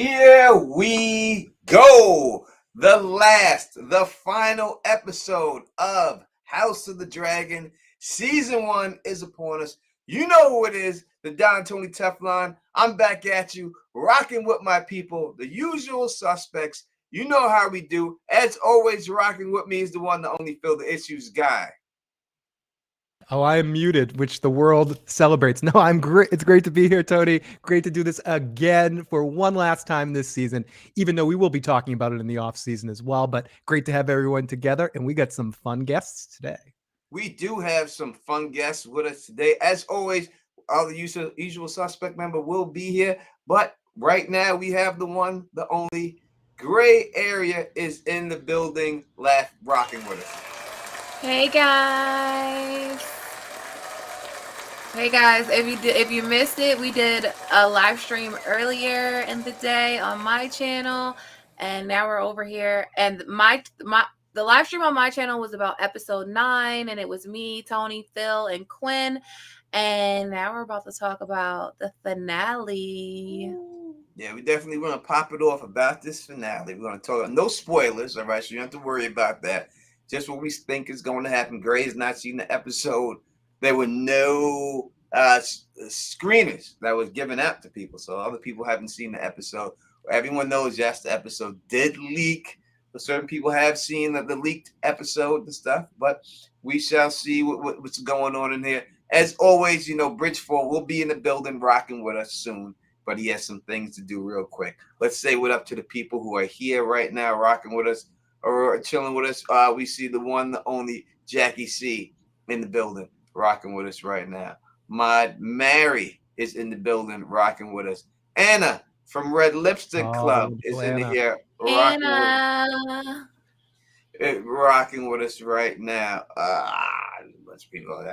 Here we go. The final episode of House of the Dragon. Season 1 is upon us. You know who it is, the Don Tony Teflon. I'm back at you, rocking with my people, the usual suspects. You know how we do. As always, rocking with me is the one, the only Phil the Issues guy. Oh, I am muted, which the world celebrates. No, I'm great. It's great to be here, Tony. Great to do this again for one last time this season, even though we will be talking about it in the off season as well. But great to have everyone together, and we got some fun guests today. We do have some fun guests with us today. As always, all the usual suspect member will be here. But right now, we have the one, the only Gray Area is in the building, rocking with us. Hey guys. If you missed it, we did a live stream earlier in the day on my channel, and now we're over here. And the live stream on my channel was about episode 9, and it was me, Tony, Phil, and Quinn. And now we're about to talk about the finale. Yeah, we definitely want to pop it off about this finale. We're going to talk, no spoilers, all right? So you don't have to worry about that. Just what we think is going to happen. Gray has not seen the episode. There were no screeners that was given out to people. So other people haven't seen the episode. Everyone knows, yes, the episode did leak. But certain people have seen the leaked episode and stuff. But we shall see what's going on in here. As always, Bridgeford will be in the building rocking with us soon. But he has some things to do real quick. Let's say what up to the people who are here right now rocking with us or chilling with us. We see the one, the only Jackie C in the building rocking with us right now. Mary is in the building rocking with us. Anna from Red Lipstick Club is in here rocking with us right now. Much people.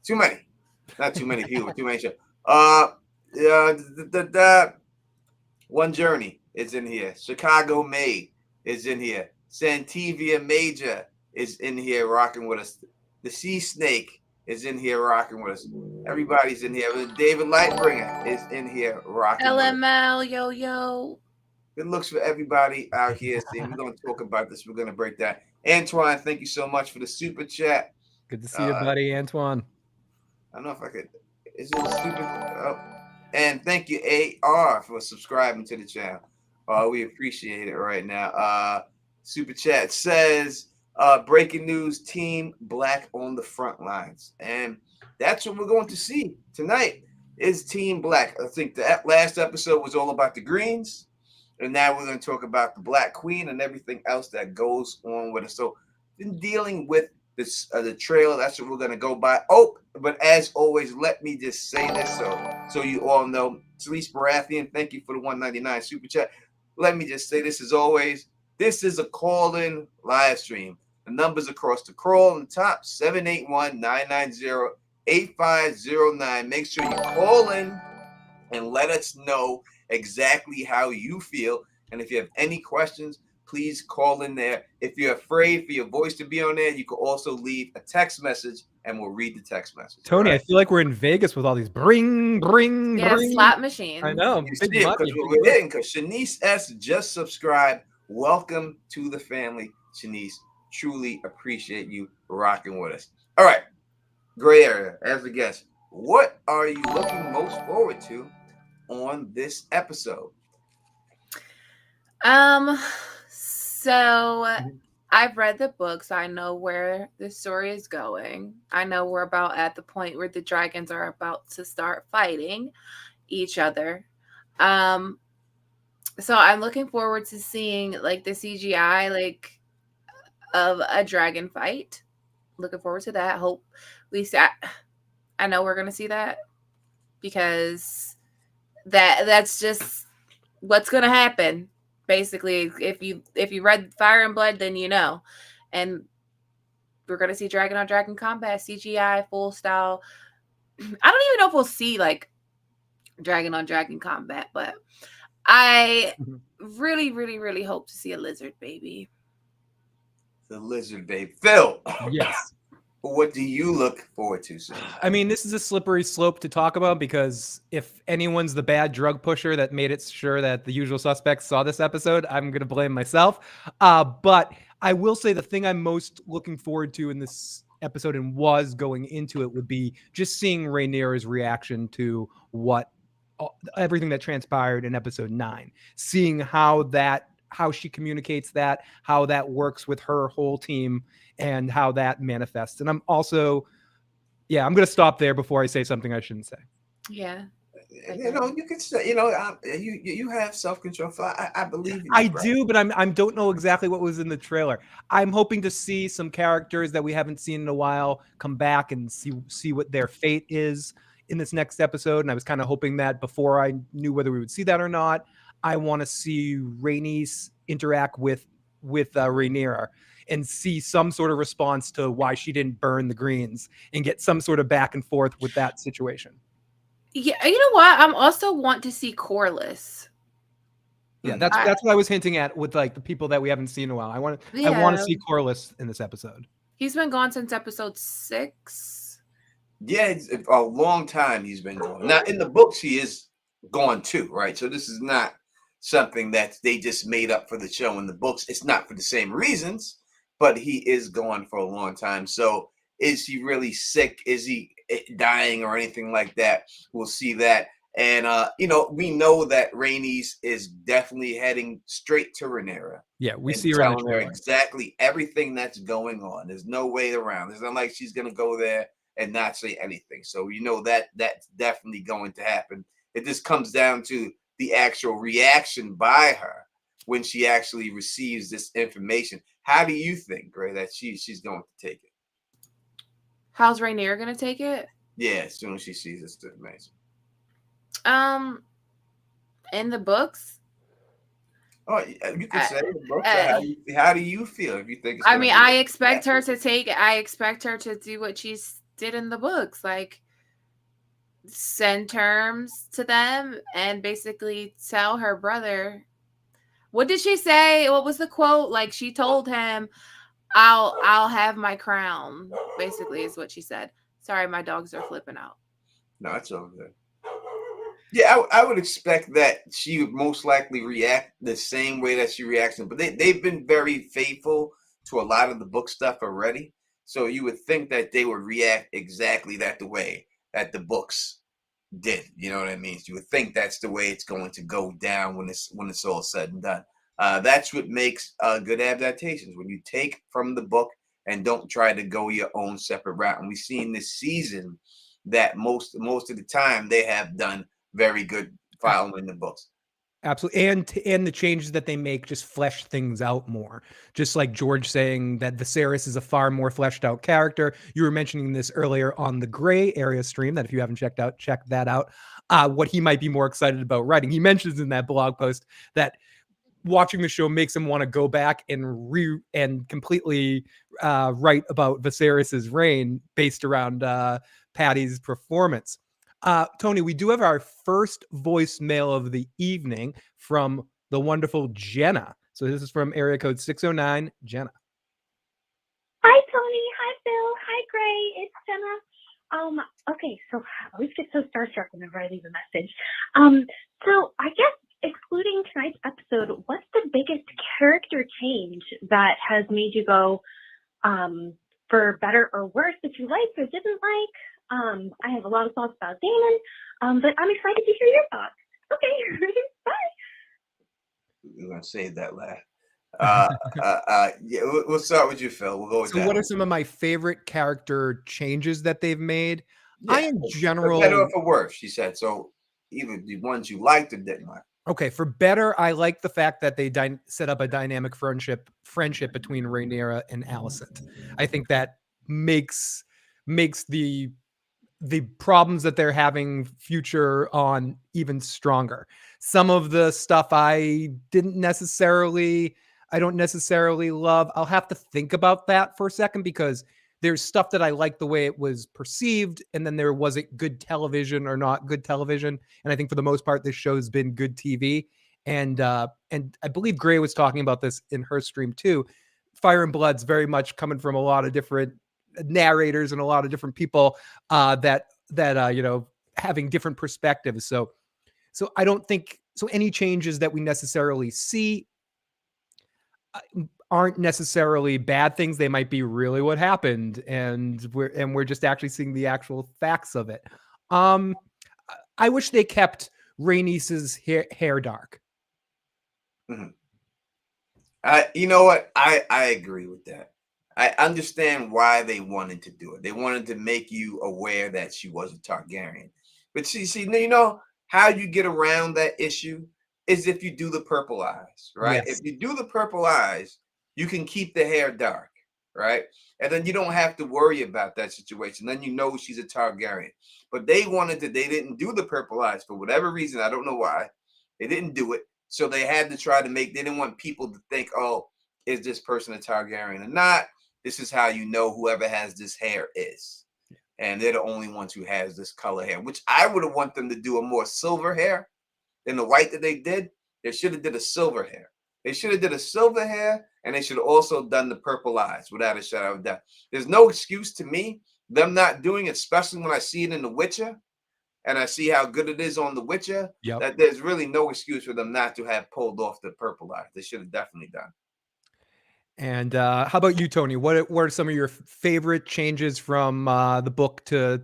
Too many. Not too many people. Too many shows. One Journey is in here. Chicago May is in here. Santivia Major is in here rocking with us. The Sea Snake is in here rocking with us. Everybody's in here. David Lightbringer is in here rocking LML, with us. yo. Good looks for everybody out here. See, we're going to talk about this. We're going to break that. Antoine, thank you so much for the super chat. Good to see you, buddy, Antoine. I don't know if I could. Is it super? And thank you, AR, for subscribing to the channel. We appreciate it right now. Super chat says, breaking news, Team Black on the front lines. And that's what we're going to see tonight is Team Black. I think that last episode was all about the Greens. And now we're going to talk about the Black Queen and everything else that goes on with it. So in dealing with this, the trailer, that's what we're going to go by. Oh, but as always, let me just say this so you all know. Celeste Baratheon, thank you for the $1.99 super chat. Let me just say this as always. This is a call-in live stream. The numbers across the crawl on the top, 781-990-8509. Make sure you call in and let us know exactly how you feel. And if you have any questions, please call in there. If you're afraid for your voice to be on there, you can also leave a text message and we'll read the text message. Tony, right? I feel like we're in Vegas with all these bring. Yeah, slot machines. I know. You big money. Because we're hitting. Because Shanice S. just subscribed. Welcome to the family, Shanice. Truly appreciate you rocking with us. All right. Gray Area, as a guest, what are you looking most forward to on this episode? So I've read the book, so I know where the story is going. I know we're about at the point where the dragons are about to start fighting each other. So I'm looking forward to seeing like the CGI of a dragon fight. Looking forward to that. Hope we see. I know we're gonna see that because that's just what's gonna happen. Basically, if you read Fire and Blood, then you know. And we're gonna see dragon on dragon combat, CGI, full style. I don't even know if we'll see like dragon on dragon combat, but I really, really, really hope to see a lizard baby. The lizard baby. Phil. Yes. What do you look forward to soon? I mean, this is a slippery slope to talk about because if anyone's the bad drug pusher that made it sure that the usual suspects saw this episode, I'm going to blame myself. But I will say the thing I'm most looking forward to in this episode and was going into it would be just seeing Rhaenyra's reaction to everything that transpired in episode 9, seeing how she communicates that, how that works with her whole team, and how that manifests. And I'm also, I'm going to stop there before I say something I shouldn't say. Yeah. You know, you can say, you have self-control. I believe in you, I bro. do, but I don't know exactly what was in the trailer. I'm hoping to see some characters that we haven't seen in a while come back and see what their fate is in this next episode. And I was kind of hoping that before I knew whether we would see that or not. I want to see Rhaenys interact with Rhaenyra and see some sort of response to why she didn't burn the greens and get some sort of back and forth with that situation. Yeah, you know what? I'm also want to see Corlys. Yeah, that's what I was hinting at with like the people that we haven't seen in a while. I want to see Corlys in this episode. He's been gone since episode 6. Yeah, it's a long time he's been gone. Now in the books he is gone too, right? So this is not something that they just made up for the show. In the books, it's not for the same reasons, but he is gone for a long time. So is he really sick? Is he dying or anything like that? We'll see that. And we know that Rhaenys is definitely heading straight to Rhaenyra. Yeah, we see her in the telling her trailer. exactly everything that's going on. There's no way around. It's not like she's gonna go there and not say anything. So that's definitely going to happen. It just comes down to the actual reaction by her when she actually receives this information. How do you think, Gray, that she's going to take it? How's Rhaenyra gonna take it? Yeah, as soon as she sees this information. In the books. Oh, you could say the books. How do you feel if you think? I expect her to take it. I expect her to do what she did in the books, like send terms to them and basically tell her brother. What did she say? What was the quote? Like she told him, "I'll have my crown." Basically, is what she said. Sorry, my dogs are flipping out. No, it's all good. Yeah, I would expect that she would most likely react the same way that she reacts. But they've been very faithful to a lot of the book stuff already. So you would think that they would react exactly the way that the books did. You know what I mean? You would think that's the way it's going to go down when it's all said and done. That's what makes good adaptations, when you take from the book and don't try to go your own separate route. And we've seen this season that most of the time they have done very good following the books. Absolutely. And the changes that they make just flesh things out more. Just like George saying that Viserys is a far more fleshed out character. You were mentioning this earlier on the Gray Area stream, that if you haven't check that out. What he might be more excited about writing. He mentions in that blog post that watching the show makes him want to go back and completely write about Viserys's reign based around Patty's performance. Tony, we do have our first voicemail of the evening from the wonderful Jenna. So this is from area code 609, Jenna. Hi, Tony. Hi, Phil. Hi, Gray. It's Jenna. Okay, so I always get so starstruck whenever I leave a message. So I guess excluding tonight's episode, what's the biggest character change that has made you go for better or worse that you liked or didn't like? I have a lot of thoughts about Damon, but I'm excited to hear your thoughts. Okay, bye. We're gonna save that laugh. Yeah, we'll start with you, Phil. We'll go with that. So what are some of my favorite character changes that they've made? Yeah, I, in general, for better or for worse, she said. So either the ones you liked or didn't like. Okay, for better, I like the fact that they set up a dynamic friendship between Rhaenyra and Alicent. I think that makes the problems that they're having future on even stronger. Some of the stuff I don't necessarily love. I'll have to think about that for a second, because there's stuff that I like the way it was perceived, and then there wasn't good television or not good television. And I think for the most part, this show's been good TV. And I believe Gray was talking about this in her stream too. Fire and Blood's very much coming from a lot of different narrators and a lot of different people that having different perspectives. So I don't think so. Any changes that we necessarily see aren't necessarily bad things. They might be really what happened, and we're just actually seeing the actual facts of it. I wish they kept Rhaenys's hair dark. Mm-hmm. You know what? I agree with that. I understand why they wanted to do it. They wanted to make you aware that she was a Targaryen. But see, you know how you get around that issue is if you do the purple eyes, right? Yes. If you do the purple eyes, you can keep the hair dark, right? And then you don't have to worry about that situation. Then you know she's a Targaryen. But they didn't do the purple eyes for whatever reason. I don't know why. They didn't do it. So they had to try to they didn't want people to think, oh, is this person a Targaryen or not? This is how you know whoever has this hair is. And they're the only ones who has this color hair, which I would have want them to do a more silver hair than the white that they did. They should have did a silver hair. They should have did a silver hair, and they should have also done the purple eyes without a shadow of doubt. There's no excuse to me, them not doing it, especially when I see it in The Witcher, and I see how good it is on The Witcher, that there's really no excuse for them not to have pulled off the purple eyes. They should have definitely done. And how about you, Tony? What are some of your favorite changes from the book to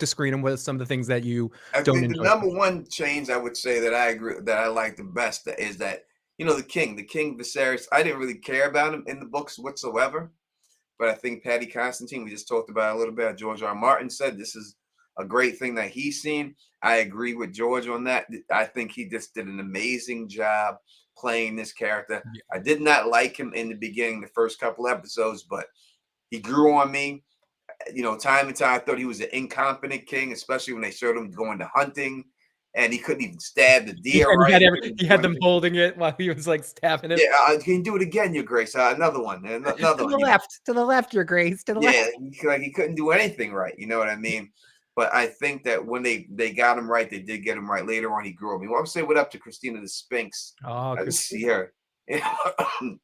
screen, and what are some of the things that you don't enjoy? The number one change I would say that I agree that I like the best is that, you know, the king Viserys, I didn't really care about him in the books whatsoever, but I think Patty Constantine, we just talked about a little bit. George R. R. Martin said this is a great thing that he's seen. I agree with George on that. I think he just did an amazing job playing this character. Yeah. I did not like him in the beginning, the first couple episodes, but he grew on me. You know, time and time, I thought he was an incompetent king, especially when they showed him going to hunting, and he couldn't even stab the deer. He had them holding it while he was like stabbing it. Yeah, can you do it again, Your Grace? Another one. To the left, Your Grace. To the left. Yeah, like he couldn't do anything right. You know what I mean? But I think that when they got him right, they did get him right. Later on, he grew up. I want to say what up to Christina the Sphinx. Oh, I see her in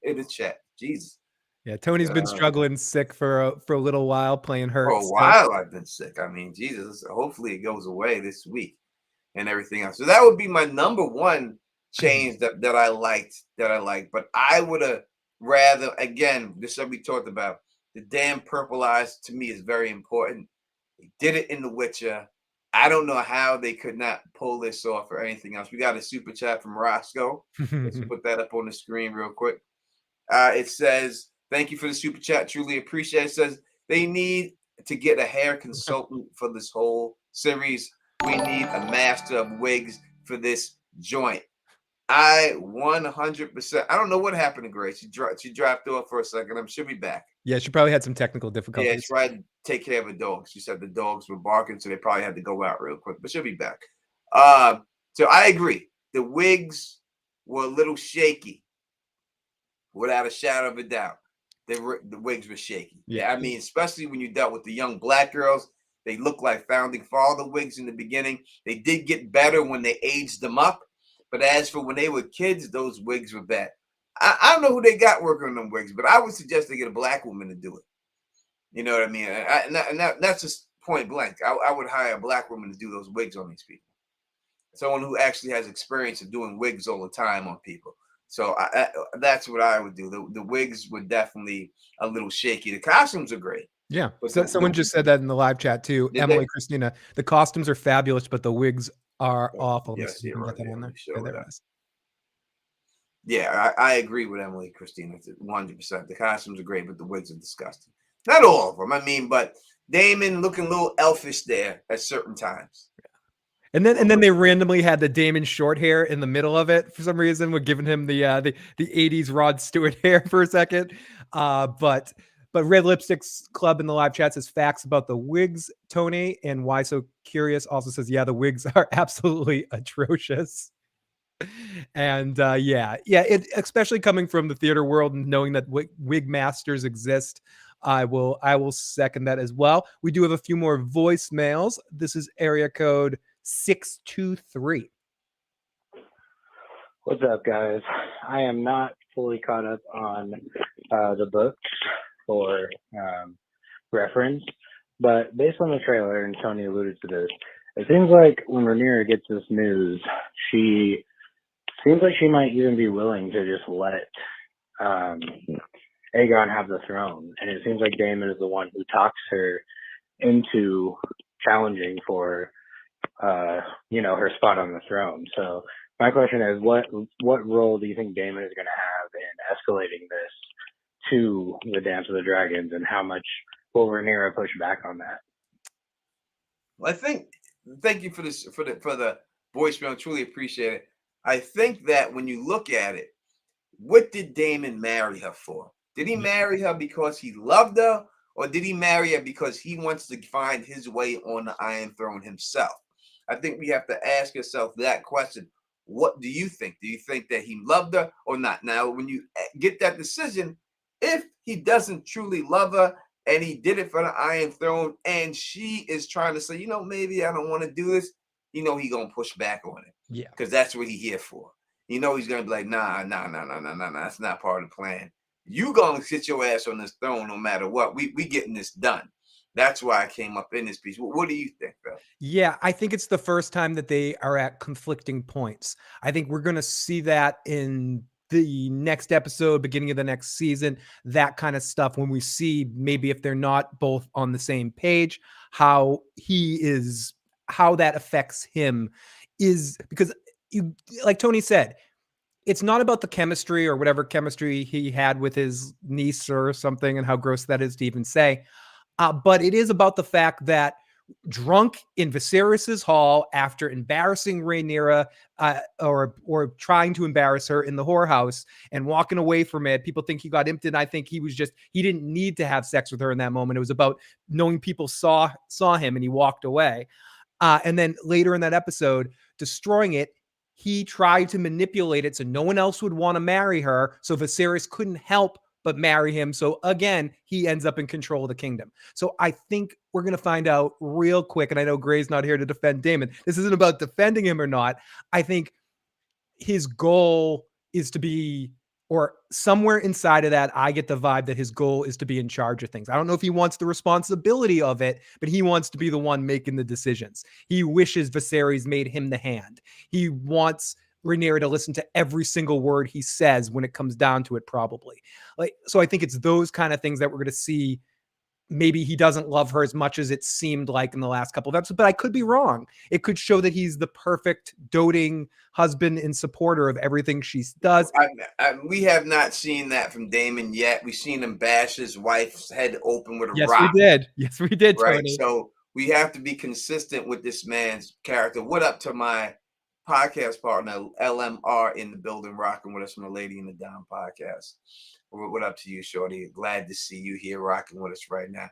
the chat. Jesus. Yeah, Tony's been struggling sick for a little while, playing hurt. For a while, I've been sick. I mean, Jesus. Hopefully, it goes away this week and everything else. So that would be my number one change that I liked. But I would have rather, again, this is what we talked about. The damn purple eyes to me is very important. They did it in The Witcher. I don't know how they could not pull this off or anything else. We got a super chat from Roscoe. Let's put that up on the screen real quick. It says, thank you for the super chat. Truly appreciate it. It says they need to get a hair consultant for this whole series. We need a master of wigs for this joint. I 100%. I don't know what happened to Grace. She dropped off for a second. She'll be back. Yeah, she probably had some technical difficulties. Yeah, she tried to take care of the dogs. She said the dogs were barking, so they probably had to go out real quick. But she'll be back. So I agree. The wigs were a little shaky, without a shadow of a doubt. The wigs were shaky. Yeah, I mean, especially when you dealt with the young black girls. They looked like founding father wigs in the beginning. They did get better when they aged them up. But as for when they were kids, those wigs were bad. I don't know who they got working on them wigs, but I would suggest they get a black woman to do it. You know what I mean? And that's just point blank. I would hire a black woman to do those wigs on these people. Someone who actually has experience of doing wigs all the time on people. So that's what I would do. The wigs were definitely a little shaky. The costumes are great. Yeah. So someone just said that in the live chat too. Emily Christina, the costumes are fabulous, but the wigs are awful. Yes, yeah, I agree with Emily Christina 100%. The costumes are great, but the wigs are disgusting. Not all of them. I mean, but Damon looking a little elfish there at certain times. And then they randomly had the Damon short hair in the middle of it for some reason. We're giving him the 80s Rod Stewart hair for a second. But Red Lipsticks Club in the live chat says facts about the wigs, Tony, and why so curious also says, yeah, the wigs are absolutely atrocious. And it especially coming from the theater world and knowing that wig masters exist, I will second that as well. We do have a few more voicemails. This is area code 623. What's up, guys? I am not fully caught up on the books for referenced, but based on the trailer, and Tony alluded to this, it seems like when Rhaenyra gets this news, she seems like she might even be willing to just let Aegon have the throne. And it seems like Damon is the one who talks her into challenging for, her spot on the throne. So my question is, what role do you think Damon is going to have in escalating this to the Dance of the Dragons, and how much will Rhaenyra push back on that? Well, thank you for the voicemail. Truly appreciate it. I think that when you look at it, what did Damon marry her for? Did he marry her because he loved her, or did he marry her because he wants to find his way on the Iron Throne himself? I think we have to ask yourself that question. What do you think? Do you think that he loved her or not? Now, when you get that decision, if he doesn't truly love her and he did it for the Iron Throne and she is trying to say, maybe I don't want to do this, he gonna push back on it. Yeah. Because that's what he's here for. He's gonna be like, nah, that's not part of the plan. You gonna sit your ass on this throne no matter what. We getting this done. That's why I came up in this piece. What do you think, Phil? Yeah, I think it's the first time that they are at conflicting points. I think we're going to see that in the next episode, beginning of the next season, that kind of stuff, when we see maybe if they're not both on the same page, how that affects him is because like Tony said, it's not about the chemistry or whatever chemistry he had with his niece or something, and how gross that is to even say. But it is about the fact that drunk in Viserys's hall after embarrassing Rhaenyra or trying to embarrass her in the whorehouse and walking away from it, people think he got imped. And I think he didn't need to have sex with her in that moment. It was about knowing people saw him and he walked away. And then later in that episode, destroying it, he tried to manipulate it so no one else would want to marry her. So Viserys couldn't help but marry him. So again, he ends up in control of the kingdom. So I think we're going to find out real quick. And I know Gray's not here to defend Damon. This isn't about defending him or not. I think his goal is to be, or somewhere inside of that, I get the vibe that his goal is to be in charge of things. I don't know if he wants the responsibility of it, but he wants to be the one making the decisions. He wishes Viserys made him the hand. He wants Rhaenyra to listen to every single word he says when it comes down to it, probably. So I think it's those kind of things that we're going to see. Maybe he doesn't love her as much as it seemed like in the last couple of episodes, but I could be wrong. It could show that he's the perfect doting husband and supporter of everything she does. We have not seen that from Damon yet. We've seen him bash his wife's head open with a Yes, rock. Yes, we did, right? Tony. So we have to be consistent with this man's character. What up to my podcast partner, LMR, in the building, rocking with us from the Lady in the Dime podcast. What up to you, Shorty? Glad to see you here rocking with us right now.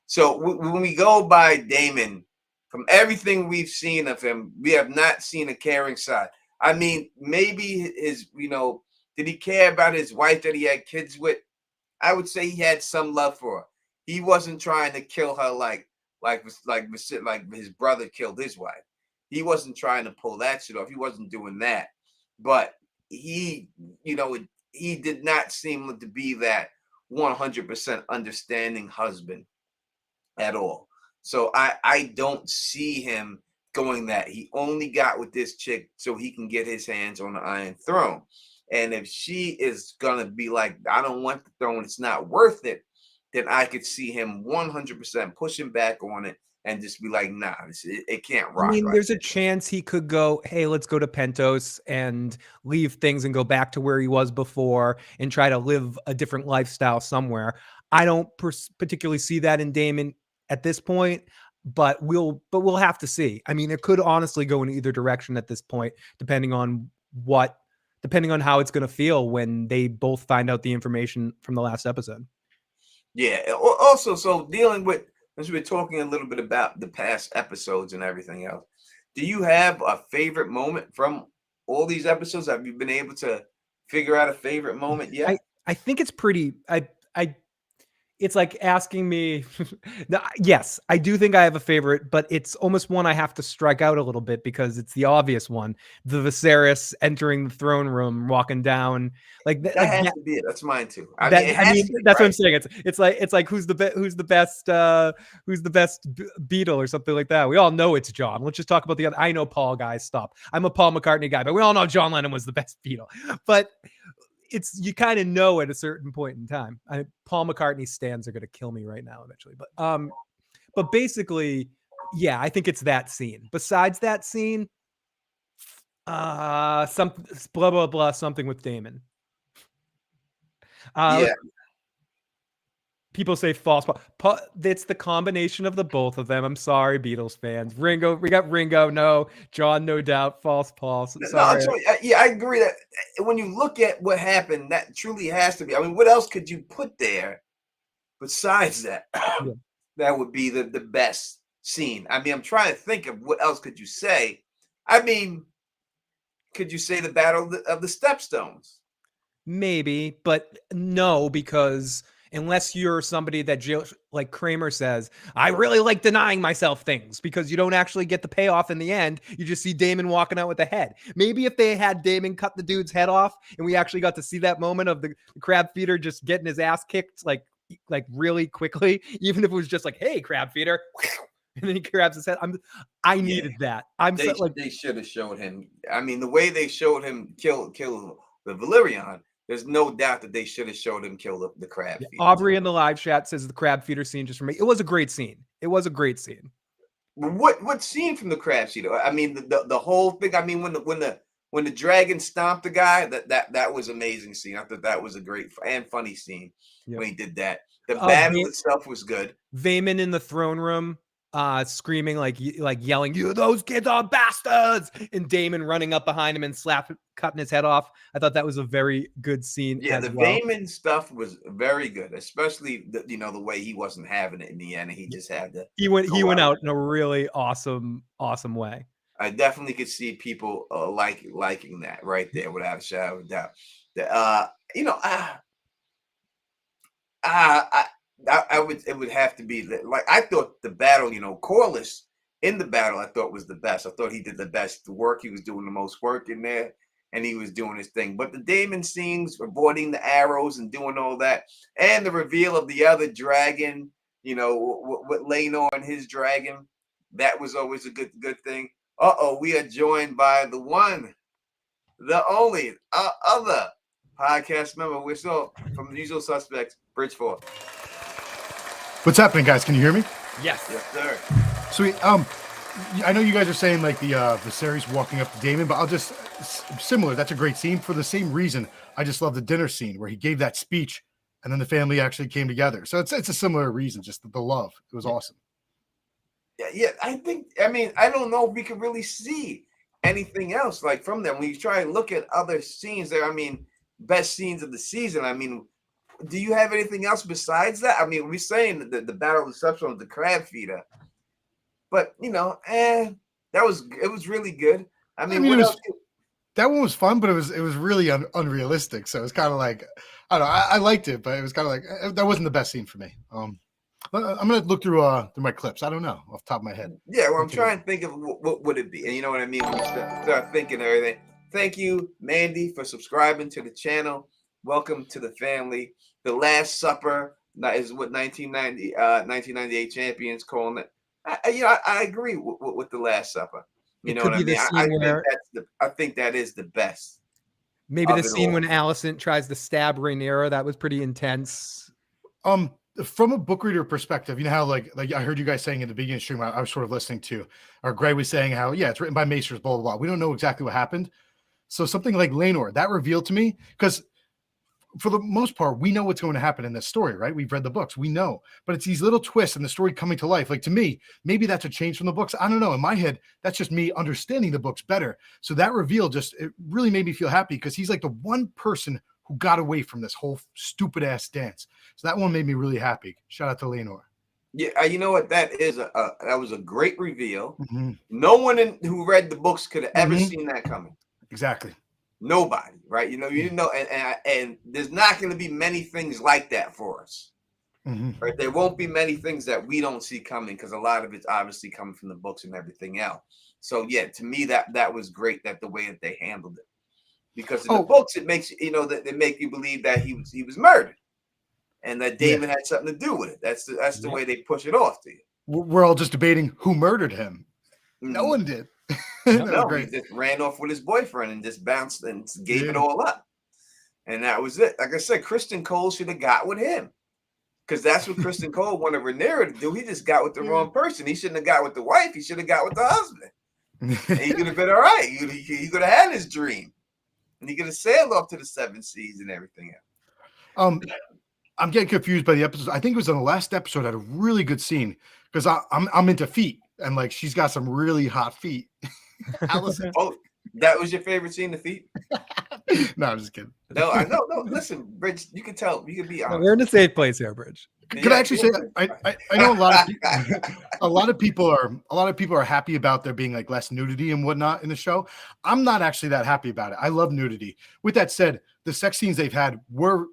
So when we go by Damon, from everything we've seen of him, we have not seen a caring side. I mean, maybe did he care about his wife that he had kids with? I would say he had some love for her. He wasn't trying to kill her like his brother killed his wife. He wasn't trying to pull that shit off. He wasn't doing that. But he did not seem to be that 100% understanding husband at all. So I don't see him going that. He only got with this chick so he can get his hands on the Iron Throne. And if she is going to be like, I don't want the throne, it's not worth it, then I could see him 100% pushing back on it and just be like, nah, it can't rock. I mean, there's a chance he could go, hey, let's go to Pentos and leave things and go back to where he was before and try to live a different lifestyle somewhere. I don't particularly see that in Damon at this point, but we'll have to see. I mean, it could honestly go in either direction at this point, depending on how it's going to feel when they both find out the information from the last episode. Yeah. Also, so dealing with, as we're talking a little bit about the past episodes and everything else, do you have a favorite moment from all these episodes? Have you been able to figure out a favorite moment yet? I think it's pretty. it's like asking me. Yes, I do think I have a favorite, but it's almost one I have to strike out a little bit because it's the obvious one: the Viserys entering the throne room, walking down like That like has to be it. That's mine too. I that. mean, it I has mean, to be, that's what I'm right? saying. It's like who's the best Beatle or something like that. We all know it's John. Let's just talk about the other. I know Paul, guys. Stop. I'm a Paul McCartney guy, but we all know John Lennon was the best Beatle. But it's you kind of know at a certain point in time. Paul McCartney stands are going to kill me right now eventually, but basically, yeah, I think it's that scene. Besides that scene, some blah blah blah, something with Damon. Yeah. People say false. It's the combination of the both of them. I'm sorry, Beatles fans. Ringo, we got Ringo. No, John, no doubt. False Paul. Sorry. No, yeah, I agree that when you look at what happened, that truly has to be. I mean, what else could you put there besides that? Yeah. That would be the best scene. I mean, I'm trying to think of what else could you say. I mean, could you say the Battle of the Stepstones? Maybe, but no, because unless you're somebody that like Kramer says, I really like denying myself things because you don't actually get the payoff in the end. You just see Damon walking out with the head. Maybe if they had Damon cut the dude's head off and we actually got to see that moment of the crab feeder just getting his ass kicked like really quickly, even if it was just like, hey, crab feeder. And then he grabs his head. I needed that. They should have showed him. I mean, the way they showed him kill the Valyrian, there's no doubt that they should have showed him kill the crab feeder. Aubrey in the live chat says the crab feeder scene just for me. It was a great scene. What scene from the crab feeder? I mean, the whole thing. I mean, when the dragon stomped the guy, that was amazing scene. I thought that was a great and funny scene when he did that. The battle itself was good. Vaemon in the throne room, screaming like yelling, "You those kids are bastards!" and Damon running up behind him and cutting his head off. I thought that was a very good scene. Yeah, the well. Vaemon stuff was very good, especially the way he wasn't having it in the end, and he just had to. He went out in a really awesome way. I definitely could see people liking that right there without a shadow of a doubt. It would have to be like I thought the battle, Corlys in the battle, I thought was the best. I thought he did the best work. He was doing the most work in there, and he was doing his thing. But the Damon scenes, avoiding the arrows and doing all that, and the reveal of the other dragon, with Laenor and his dragon, that was always a good thing. We are joined by the one, the only other podcast member. We're still from the usual suspects, Bridgeport. What's happening, guys? Can you hear me? Yes, sir. Sweet. I know you guys are saying like the series walking up to Damon, but I'll just similar. That's a great scene for the same reason. I just love the dinner scene where he gave that speech, and then the family actually came together. So it's a similar reason, just the love. It was awesome. Yeah. I don't know if we could really see anything else like from them. When you try and look at other scenes there, best scenes of the season. Do you have anything else besides that? We're saying the Battle of the Stepstones of the crab feeder, but it was really good. That one was fun, but it was really unrealistic. So it's kind of like, I don't know. I liked it, but it was kind of like that wasn't the best scene for me. I'm gonna look through my clips. I don't know off the top of my head. Yeah, well, I'm trying to think of what would it be, and you know what I mean. When you start thinking everything. Thank you, Mandy, for subscribing to the channel. Welcome to the family. The Last Supper is what 1998 champions calling it. I agree with The Last Supper. You know what I mean? I think that is the best. Maybe the scene when Alicent tries to stab Rhaenyra, that was pretty intense. From a book reader perspective, you know how like I heard you guys saying in the beginning of the stream, I was sort of listening to, or Gray was saying how, yeah, it's written by Maesters, blah, blah, blah. We don't know exactly what happened. So something like Laenor, that revealed to me, because for the most part, we know what's going to happen in this story, right? We've read the books, we know, but it's these little twists and the story coming to life. Like to me, maybe that's a change from the books. I don't know. In my head, that's just me understanding the books better. So that reveal it really made me feel happy because he's like the one person who got away from this whole stupid ass dance. So that one made me really happy. Shout out to Laenor. Yeah, you know what? That was a great reveal. Mm-hmm. No one who read the books could have ever seen that coming. Exactly. Nobody, right? You didn't know, and there's not going to be many things like that for us. Right? There won't be many things that we don't see coming because a lot of it's obviously coming from the books and everything else. So yeah, to me that was great that the way that they handled it. Because in the books it makes that they make you believe that he was murdered and that Damon had something to do with it. That's the way they push it off to you. We're all just debating who murdered him. No one did. No, he just ran off with his boyfriend and just bounced and gave it all up. And that was it. Like I said, Kristen Cole should have got with him. Because that's what Kristen Cole wanted Rhaenyra to do. He just got with the wrong person. He shouldn't have got with the wife. He should have got with the husband. And he could have been all right. He could have had his dream. And he could have sailed off to the 7 seas and everything else. I'm getting confused by the episode. I think it was in the last episode had a really good scene because I'm into feet and like she's got some really hot feet. Allison. Oh, that was your favorite scene, the feet? No, I'm just kidding. No, I know. No, listen, Bridge, you can tell. You can be honest. We're in a safe place here, Bridge. Can I actually say I know a lot of people are happy about there being like less nudity and whatnot in the show. I'm not actually that happy about it. I love nudity. With that said, the sex scenes they've had were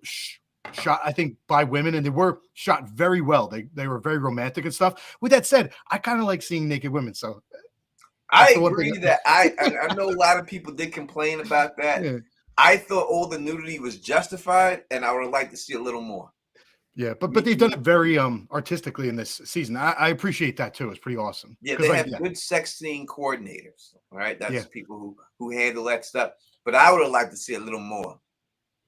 shot, I think, by women, and they were shot very well. They were very romantic and stuff. With that said, I kind of like seeing naked women. So I agree that I know a lot of people did complain about that. Yeah. I thought all the nudity was justified, and I would have liked to see a little more. Yeah, but they've done it very artistically in this season. I appreciate that too. It's pretty awesome. Yeah, they have good sex scene coordinators. All right, that's people who handle that stuff. But I would have liked to see a little more.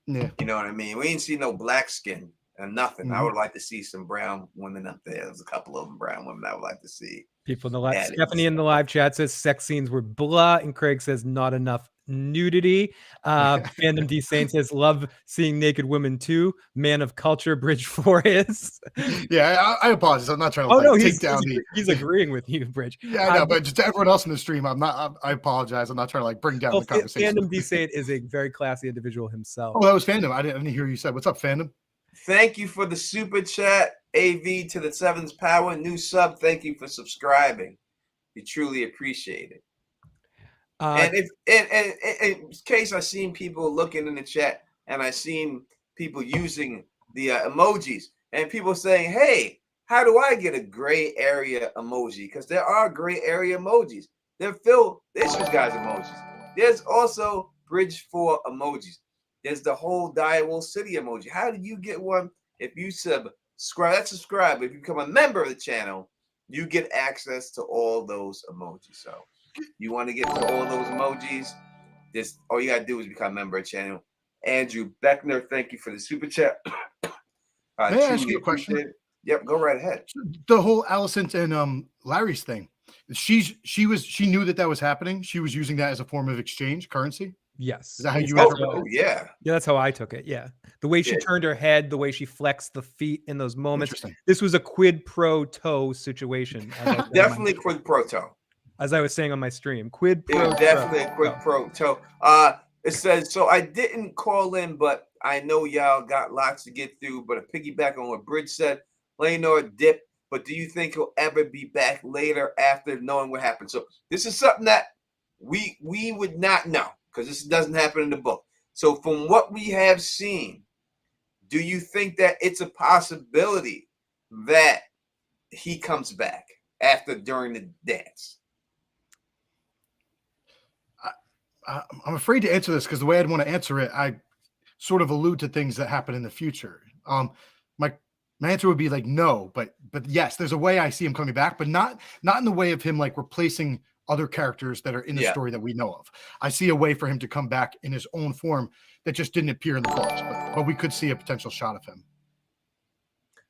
Yeah, you know what I mean. We didn't see no black skin and nothing. I would like to see some brown women up there. There's a couple of them brown women I would like to see. People in the live. Stephanie in the live chat says sex scenes were blah, and Craig says not enough nudity. Fandom D Saint says love seeing naked women too. Man of culture, Bridge 4 is. Yeah, I apologize. I'm not trying to take down he's agreeing with you, Bridge. Yeah, I know, but just to everyone else in the stream, I apologize. I'm not trying to like bring down the conversation. Fandom D Saint is a very classy individual himself. Oh, that was Fandom. I didn't hear you said. What's up, Fandom? Thank you for the super chat. AV to the 7's power. New sub. Thank you for subscribing. We truly appreciate it. And if in case I seen people looking in the chat and I seen people using the emojis and people saying, hey, how do I get a gray area emoji? Because there are gray area emojis. There's you guys emojis. There's also Bridge 4 emojis. There's the whole Direwolf City emoji. How do you get one? If you subscribe, if you become a member of the channel, you get access to all those emojis. So you want to get to all those emojis, all you got to do is become a member of the channel. Andrew Beckner, thank you for the super chat. May I ask you a question? Yep, go right ahead. The whole Allison and Larry's thing. She knew that was happening. She was using that as a form of exchange currency. Yes. Is that how you yeah. Yeah, that's how I took it. Yeah. The way she turned her head, the way she flexed the feet in those moments. This was a quid pro toe situation. Definitely quid pro toe. As I was saying on my stream. Quid pro toe. Definitely a quid pro toe. It says, so I didn't call in, but I know y'all got lots to get through. But a piggyback on what Bridge said, Laenor dipped, but do you think he'll ever be back later after knowing what happened? So this is something that we would not know, because this doesn't happen in the book. So from what we have seen, do you think that it's a possibility that he comes back during the dance? I'm afraid to answer this because the way I'd want to answer it, I sort of allude to things that happen in the future. My answer would be like no, but yes, there's a way I see him coming back, but not in the way of him like replacing other characters that are in the story that we know of. I see a way for him to come back in his own form that just didn't appear in the books, but we could see a potential shot of him.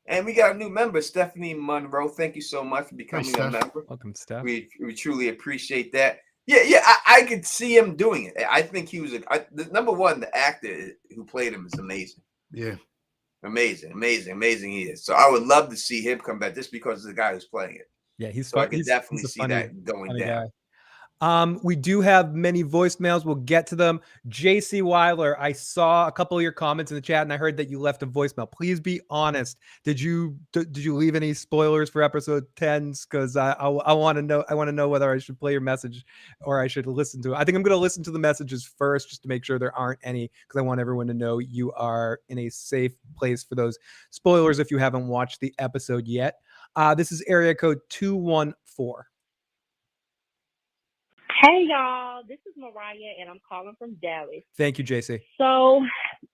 And we got a new member, Stephanie Monroe. Thank you so much for becoming a member. Welcome, Steph. We truly appreciate that. Yeah, I could see him doing it. I think he was number one. The actor who played him is amazing. Yeah, amazing he is. So I would love to see him come back just because of the guy who's playing it. Yeah, he's so I could definitely see that going down. We do have many voicemails. We'll get to them. JC Weiler, I saw a couple of your comments in the chat, and I heard that you left a voicemail. Please be honest. Did you leave any spoilers for episode 10? Because I want to know. I want to know whether I should play your message or I should listen to it. I think I'm going to listen to the messages first, just to make sure there aren't any, because I want everyone to know you are in a safe place for those spoilers if you haven't watched the episode yet. This is area code 214. Hey y'all, this is Mariah and I'm calling from Dallas. Thank you, JC. So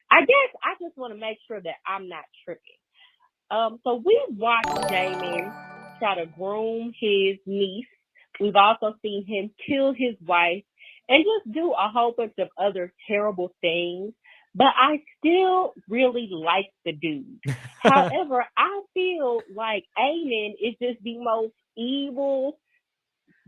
I guess I just want to make sure that I'm not tripping. So we watched Damon try to groom his niece. We've also seen him kill his wife and just do a whole bunch of other terrible things. But I still really like the dude. However, I feel like Aemond is just the most evil,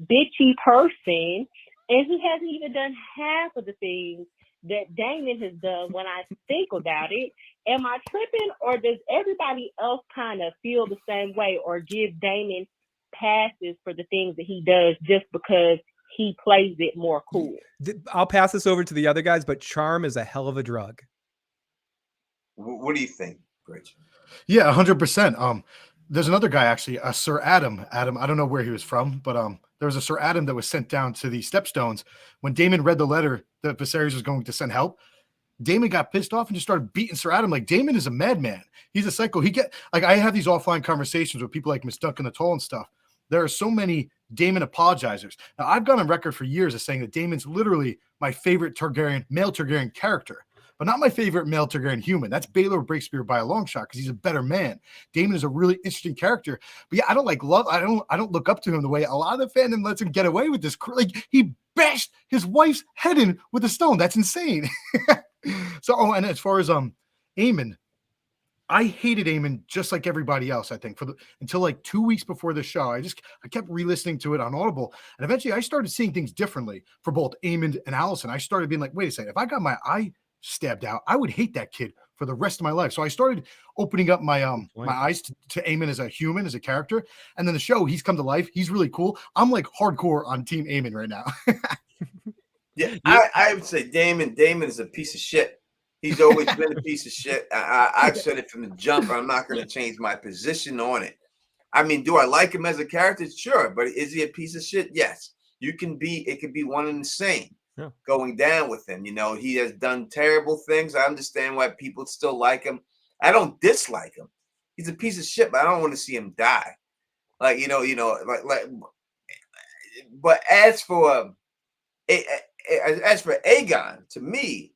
bitchy person, and he hasn't even done half of the things that Damon has done when I think about it. Am I tripping, or does everybody else kind of feel the same way or give Damon passes for the things that he does just because he plays it more cool? I'll pass this over to the other guys, but charm is a hell of a drug. What do you think, Rich? Yeah, 100%. There's another guy actually, Sir Adam. I don't know where he was from, but there was a Sir Adam that was sent down to the Stepstones when Damon read the letter that Viserys was going to send help. Damon got pissed off and just started beating Sir Adam. Like, Damon is a madman. He's a psycho. I have these offline conversations with people like Miss Duncan the Tall and stuff. There are so many Damon apologizers. Now, I've gone on record for years as saying that Damon's literally my favorite male Targaryen character, but not my favorite male Targaryen human. That's Baelor Breakspear by a long shot because he's a better man. Damon is a really interesting character. But yeah, I don't look up to him the way a lot of the fandom lets him get away with this. Like, he bashed his wife's head in with a stone. That's insane. So, and as far as Aemond, I hated Aemond just like everybody else, I think, until like 2 weeks before the show. I kept re-listening to it on Audible, and eventually I started seeing things differently for both Aemond and Alicent. I started being like, wait a second, if I got my eye stabbed out, I would hate that kid for the rest of my life. So I started opening up my my eyes to Aemond as a human, as a character. And then the show, he's come to life. He's really cool. I'm like hardcore on Team Aemond right now. Yeah, I would say Damon is a piece of shit. He's always been a piece of shit. I've said it from the jump. I'm not going to change my position on it. I mean, do I like him as a character? Sure. But is he a piece of shit? Yes. It could be one and the same. Yeah. Going down with him. You know, he has done terrible things. I understand why people still like him. I don't dislike him. He's a piece of shit, but I don't want to see him die. Like, but as for Aegon, to me,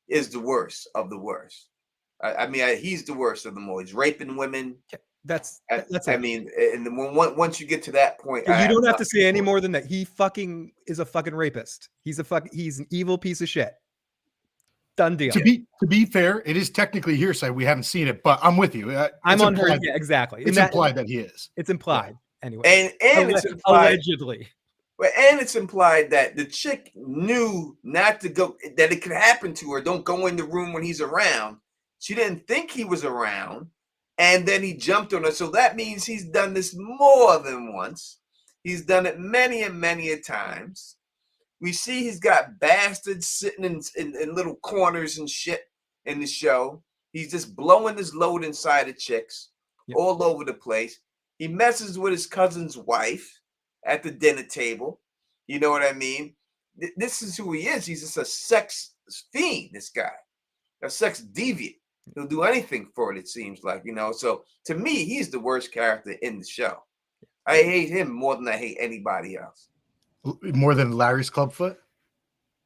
is the worst of the worst. I mean, he's the worst of them all. He's raping women. That's I mean, and once you get to that point, you don't have to say any more than that. He fucking is a fucking rapist. He's an evil piece of shit. Done deal. To be fair, it is technically hearsay. We haven't seen it, but I'm with you. I'm on board. Yeah, exactly. It's implied that he is. It's implied anyway. And it's implied, allegedly. And it's implied that the chick knew not to go, that it could happen to her. Don't go in the room when he's around. She didn't think he was around. And then he jumped on her. So that means he's done this more than once. He's done it many and many a times. We see he's got bastards sitting in little corners and shit in the show. He's just blowing his load inside of chicks all over the place. He messes with his cousin's wife at the dinner table. You know what I mean? This is who he is. He's just a sex fiend, this guy. A sex deviant. He'll do anything for it seems like, you know. So to me, he's the worst character in the show. I hate him more than I hate anybody else. More than Larry's Clubfoot?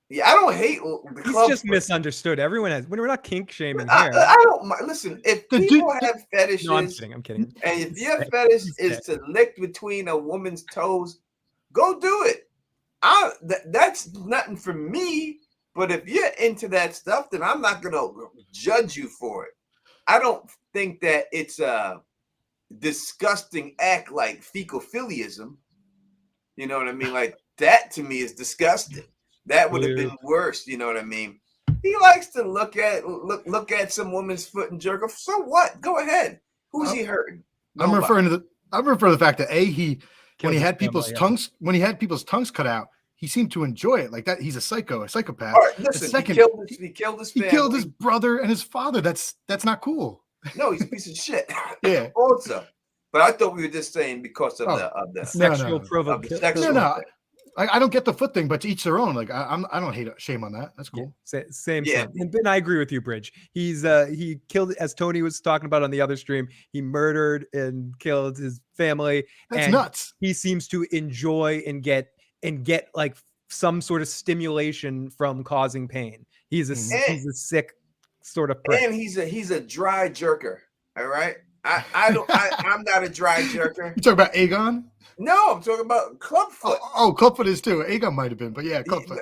Yeah, I don't hate the He's Clubfoot. Just misunderstood. Everyone has. When we're not kink shaming I here. don't mind. Listen, if people have fetishes, no, I'm kidding. And if your fetish is to lick between a woman's toes, go do it. That's nothing for me. But if you're into that stuff, then I'm not gonna judge you for it. I don't think that it's a disgusting act like fecophiliism. You know what I mean? Like that to me is disgusting. That would have been worse. You know what I mean? He likes to look at some woman's foot and jerk off. So what? Go ahead. Who's he hurting? I'm referring to the fact that when he had people's tongues cut out, he seemed to enjoy it like that. He's a psychopath. All right, The listen, second, he killed his he family. killed his brother and his father. That's not cool. No, he's a piece of shit. Yeah. Also, but I thought we were just saying because of the Sexual no. provocation. No. I don't get the foot thing, but to each their own. Like I don't hate shame on that. That's cool. Yeah, same. Yeah. And I agree with you, Bridge. He killed, as Tony was talking about on the other stream, he murdered and killed his family. That's nuts. He seems to enjoy and get like some sort of stimulation from causing pain. He's a sick sort of prick. And he's a dry jerker. All right. I'm not a dry jerker. You talking about Aegon? No, I'm talking about Clubfoot. Oh, Clubfoot is too. Aegon might have been, but yeah, Clubfoot.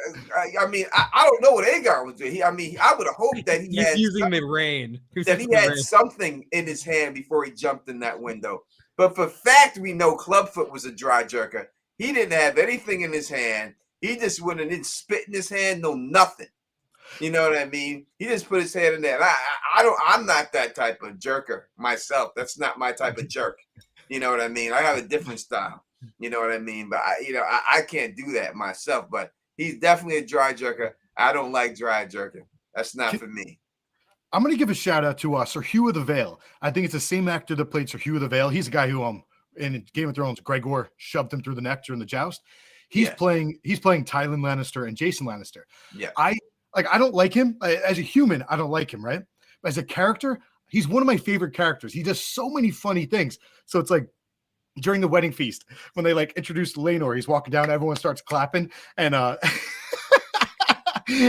I mean, I don't know what Aegon was doing. I would have hoped that he had using the rain. That he had something in his hand before he jumped in that window. But for fact, we know Clubfoot was a dry jerker. He didn't have anything in his hand. He just went and didn't spit in his hand, no nothing. You know what I mean? He just put his hand in there. I'm not that type of jerker myself. That's not my type of jerk. You know what I mean? I have a different style. You know what I mean? But I can't do that myself. But he's definitely a dry jerker. I don't like dry jerking. That's not for me. I'm going to give a shout out to Sir Hugh of the Vale. I think it's the same actor that played Sir Hugh of the Vale. He's a guy who in Game of Thrones, Gregor shoved him through the neck during the joust. He's playing Tywin Lannister and Jason Lannister. Yeah. I don't like him as a human. I don't like him, right? But as a character, he's one of my favorite characters. He does so many funny things. So it's like during the wedding feast when they like introduced Laenor, he's walking down, everyone starts clapping, and and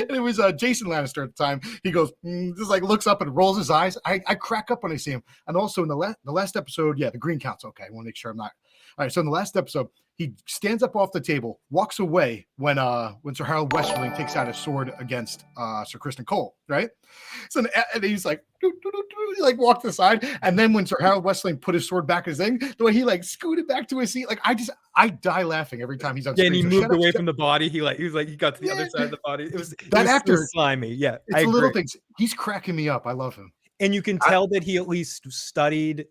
it was Jason Lannister at the time. He goes, just like looks up and rolls his eyes. I crack up when I see him. And also in the last episode, the Green Council. Okay, I want to make sure I'm not. All right, so in the last episode, he stands up off the table, walks away when Sir Harold Westerling takes out his sword against Sir Criston Cole, right? So and he's like, he like walked aside, and then when Sir Harold Westerling put his sword back in his thing, the way he like scooted back to his seat, like I die laughing every time he's on screen. And he moved away from the body. He got to the other side of the body. It was actor so slimy. Yeah, it's the little things. He's cracking me up. I love him, and you can tell that he at least studied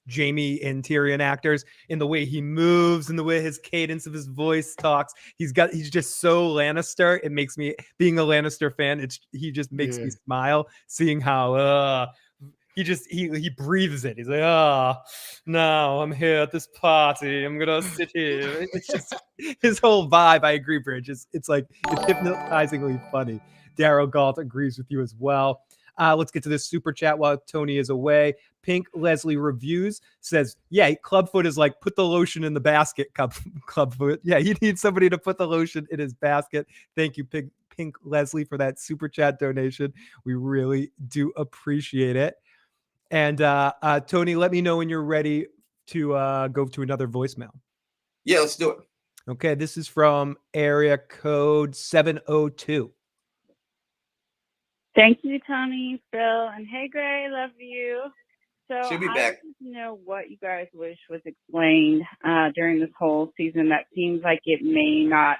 Jamie and Tyrion actors in the way he moves and the way his cadence of his voice talks. He's just so Lannister. It makes me, being a Lannister fan, he just makes me smile seeing how he breathes it. He's like, no, I'm here at this party. I'm gonna sit here. It's just his whole vibe. I agree, Bridge. It's hypnotizingly funny. Daryl Galt agrees with you as well. Let's get to this super chat while Tony is away. Pink Leslie Reviews says, Clubfoot is like, put the lotion in the basket, Clubfoot. Yeah, he needs somebody to put the lotion in his basket. Thank you, Pink Leslie, for that super chat donation. We really do appreciate it. And Tony, let me know when you're ready to go to another voicemail. Yeah, let's do it. Okay, this is from area code 702. Thank you, Tony, Phil, and hey, Gray, love you. So She'll be I back. want to know what you guys wish was explained during this whole season that seems like it may not,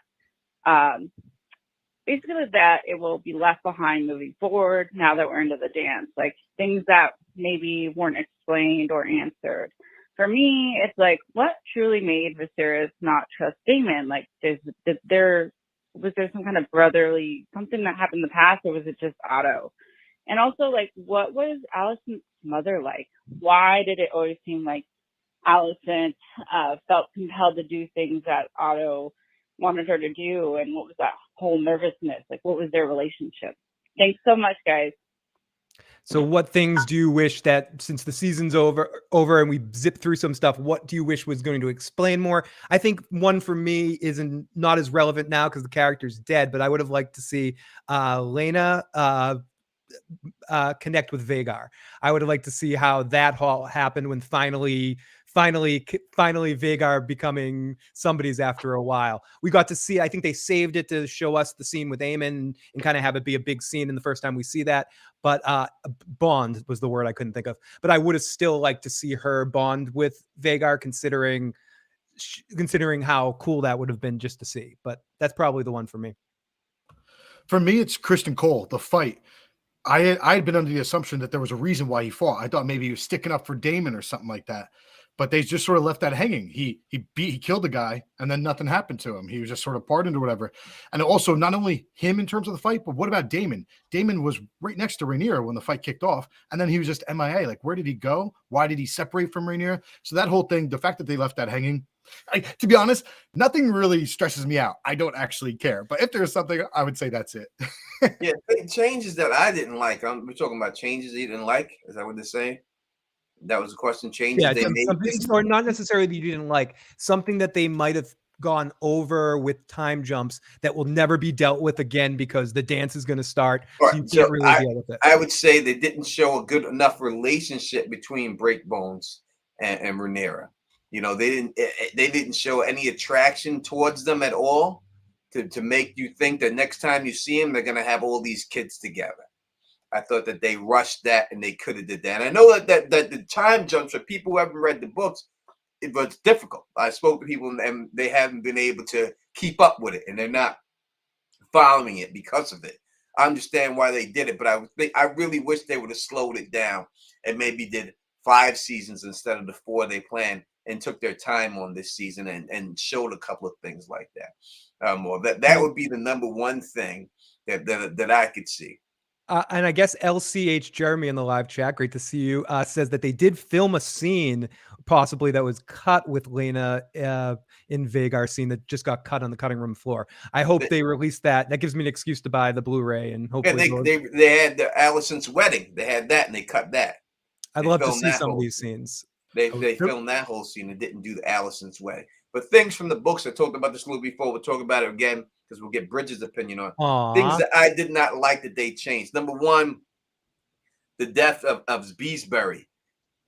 basically that it will be left behind moving forward now that we're into the dance, like things that maybe weren't explained or answered. For me, it's like, what truly made Viserys not trust Damon? Like, was there some kind of brotherly, something that happened in the past, or was it just Otto? And also, like, what was Alicent's mother like? Why did it always seem like Alicent felt compelled to do things that Otto wanted her to do? And what was that whole nervousness? Like, what was their relationship? Thanks so much, guys. So what things do you wish that, since the season's over and we zip through some stuff, what do you wish was going to explain more? I think one for me isn't not as relevant now because the character's dead, but I would have liked to see Lena connect with Vhagar. I would have liked to see how that all happened when finally Vhagar becoming somebody's after a while. We got to see, I think they saved it to show us the scene with Aemond and kind of have it be a big scene in the first time we see that. But bond was the word I couldn't think of. But I would have still liked to see her bond with Vhagar, considering how cool that would have been just to see. But that's probably the one for me. For me, it's Criston Cole, the fight. I had been under the assumption that there was a reason why he fought. I thought maybe he was sticking up for Damon or something like that. but they just sort of left that hanging. He killed the guy, and then nothing happened to him. He was just sort of pardoned or whatever. And also, not only him in terms of the fight, but what about Damon? Damon was right next to Rhaenyra when the fight kicked off, and then he was just MIA. Like, where did he go? Why did he separate from Rhaenyra? So that whole thing, the fact that they left that hanging, to be honest, nothing really stresses me out. I don't actually care. But if there's something, I would say that's it. Yeah, changes that I didn't like. We're talking about changes you didn't like. Is that what they're saying? That was the question. Changes they made, or not necessarily that you didn't like, something that they might have gone over with time jumps that will never be dealt with again because the dance is going to start. So you can't really deal with it. I would say they didn't show a good enough relationship between Breakbones and Rhaenyra. You know, they didn't show any attraction towards them at all to make you think that next time you see them, they're going to have all these kids together. I thought that they rushed that and they could have did that. And I know that the time jumps for people who haven't read the books, it was difficult. I spoke to people and they haven't been able to keep up with it, and they're not following it because of it. I understand why they did it, but I really wish they would have slowed it down and maybe did 5 seasons instead of the 4 they planned, and took their time on this season and showed a couple of things like that. More that would be the number one thing that I could see. And I guess LCH Jeremy in the live chat, great to see you, says that they did film a scene possibly that was cut with Lena in Vhagar scene that just got cut on the cutting room floor. I hope they release that. That gives me an excuse to buy the Blu-ray and hopefully they had the Alicent's wedding. They had that and they cut that. I'd love to see some of these scenes. They filmed that whole scene and didn't do the Alicent's wedding. But things from the books, I talked about this a little before. We'll talk about it again because we'll get Bridget's opinion on things that I did not like that they changed. Number one, the death of Beesbury.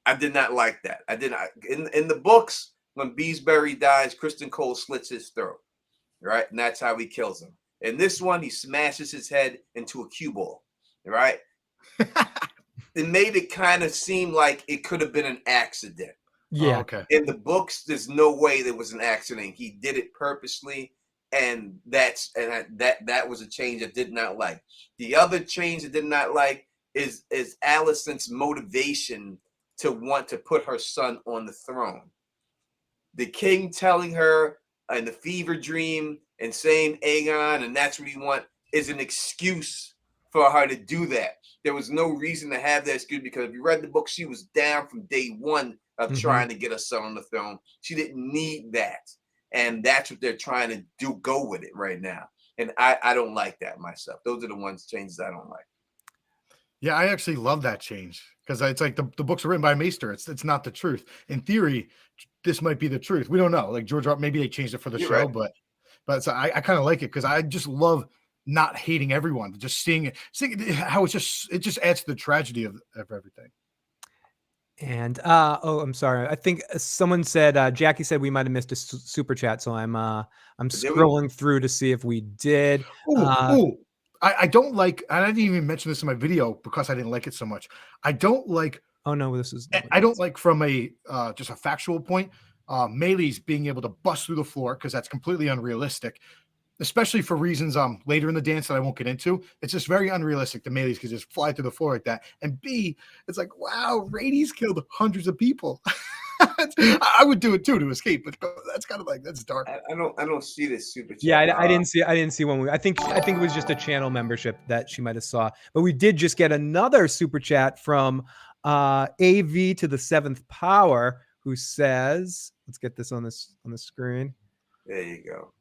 I did not like that. I did not. In the books, when Beesbury dies, Kristen Cole slits his throat, right? And that's how he kills him. In this one, he smashes his head into a cue ball, right? It made it kind of seem like it could have been an accident. Yeah. Okay. In the books, there's no way there was an accident. He did it purposely, and that was a change I did not like. The other change I did not like is Alicent's motivation to want to put her son on the throne. The king telling her in the fever dream and saying Aegon, and that's what he wants, is an excuse for her to do that. There was no reason to have that excuse, because if you read the book, she was down from day one of trying to get her son on the throne. She didn't need that. And that's what they're trying to do, go with it right now. And I don't like that myself. Those are the changes I don't like. Yeah, I actually love that change, because it's like the books are written by Maester. It's not the truth. In theory, this might be the truth. We don't know. Like George R. Maybe they changed it for the show, right. but so I kind of like it, because I just love not hating everyone, just seeing how it just adds to the tragedy of everything. And I'm sorry. I think someone said Jackie said we might have missed a super chat, so I'm scrolling through to see if we did. I don't like. I didn't even mention this in my video because I didn't like it so much. I don't like. Oh no, this is. I don't like, from a just a factual point, Melee's being able to bust through the floor, because that's completely unrealistic, especially for reasons later in the dance that I won't get into. It's just very unrealistic that Melee's could just fly through the floor like that. And B, it's like, wow, Rhaenys killed hundreds of people. I would do it too to escape, but that's kind of like, that's dark. I don't see this super chat. Yeah, I didn't see one. I think it was just a channel membership that she might have saw. But we did just get another super chat from AV to the 7th power, who says, let's get this on the screen. There you go.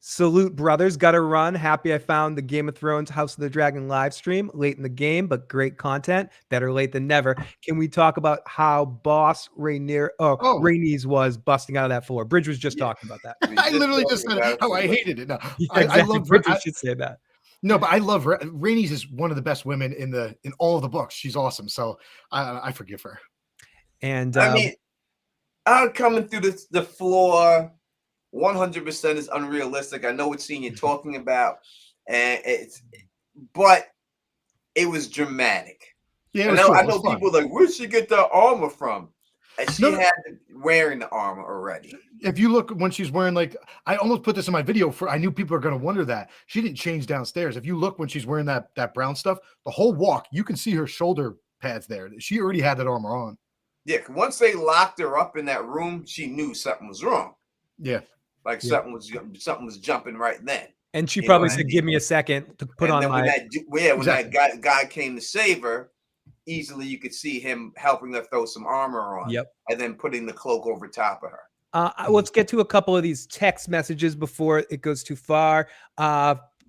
Salute, brothers. Gotta run. Happy I found the Game of Thrones House of the Dragon live stream late in the game, but great content. Better late than never. Can we talk about how boss Rhaenys was busting out of that floor? Bridge was just talking about that. I literally just said how I hated it. No, yeah, exactly. I love Bridge should say that. No, but I love Rhaenys is one of the best women in all of the books. She's awesome. So I forgive her. And I mean, coming through the floor 100% is unrealistic. I know what scene you're talking about, but it was dramatic. Yeah, I know people are like, where'd she get that armor from? And she had wearing the armor already. If you look when she's wearing, like, I almost put this in my video I knew people are going to wonder that she didn't change downstairs. If you look when she's wearing that brown stuff, the whole walk, you can see her shoulder pads there. She already had that armor on. Yeah, 'cause once they locked her up in that room, she knew something was wrong. Yeah. Like Yeah. something was jumping right then. And she You know probably what I said, mean? "Give me a second to put And on then my." when Exactly. that guy came to save her, easily you could see him helping her throw some armor on, Yep. and then putting the cloak over top of her. Let's get to a couple of these text messages before it goes too far.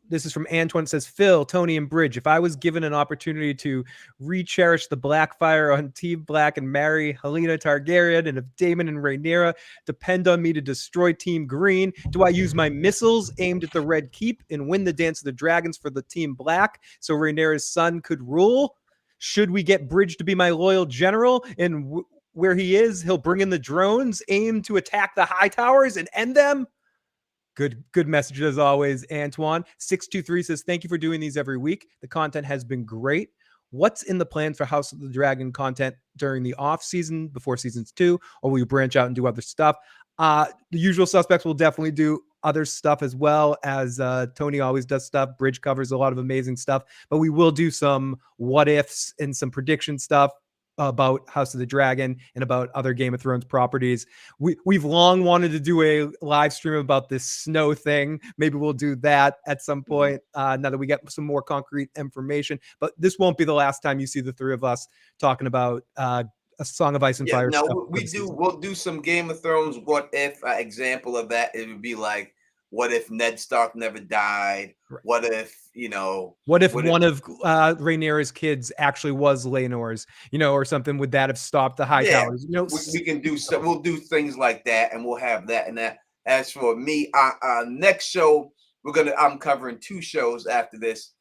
This is from Antoine. It says, Phil, Tony, and Bridge, if I was given an opportunity to re-cherish the Blackfire on Team Black and marry Helena Targaryen, and if Damon and Rhaenyra depend on me to destroy Team Green, do I use my missiles aimed at the Red Keep and win the Dance of the Dragons for the Team Black so Rhaenyra's son could rule? Should we get Bridge to be my loyal general and where he is, he'll bring in the drones, aim to attack the high towers and end them? Good message as always, Antoine. 623 says, thank you for doing these every week. The content has been great. What's in the plans for House of the Dragon content during the off season before seasons 2, or will you branch out and do other stuff? The usual suspects will definitely do other stuff as well, as Tony always does stuff. Bridge covers a lot of amazing stuff, but we will do some what ifs and some prediction stuff about House of the Dragon and about other Game of Thrones properties. We've long wanted to do a live stream about this snow thing. Maybe we'll do that at some point now that we get some more concrete information. But this won't be the last time you see the three of us talking about a Song of Ice and Fire. No, we'll do some Game of Thrones what if example of that. It would be like, what if Ned Stark never died? Right. What if, what if one of Rhaenyra's kids actually was Laenor's, or something? Would that have stopped the High Towers? We can do so. We'll do things like that, and we'll have that and that. As for me, next show I'm covering 2 shows after this.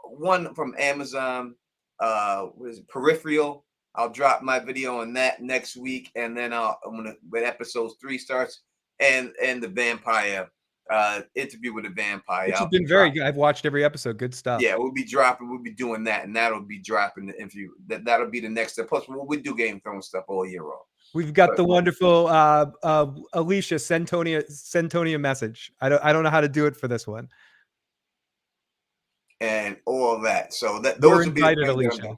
One from Amazon, what is it, Peripheral. I'll drop my video on that next week, and then when episode 3 starts, and the vampire interview with the vampire. Which has been very good. I've watched every episode. Good stuff. Yeah, we'll be doing that, and that'll be dropping the interview. That'll be the next step. Plus, we do Game of Thrones stuff all year long. We've got the wonderful Alicia. Send Tony a message. I don't know how to do it for this one. And all that. So those You're will be invited, the Alicia.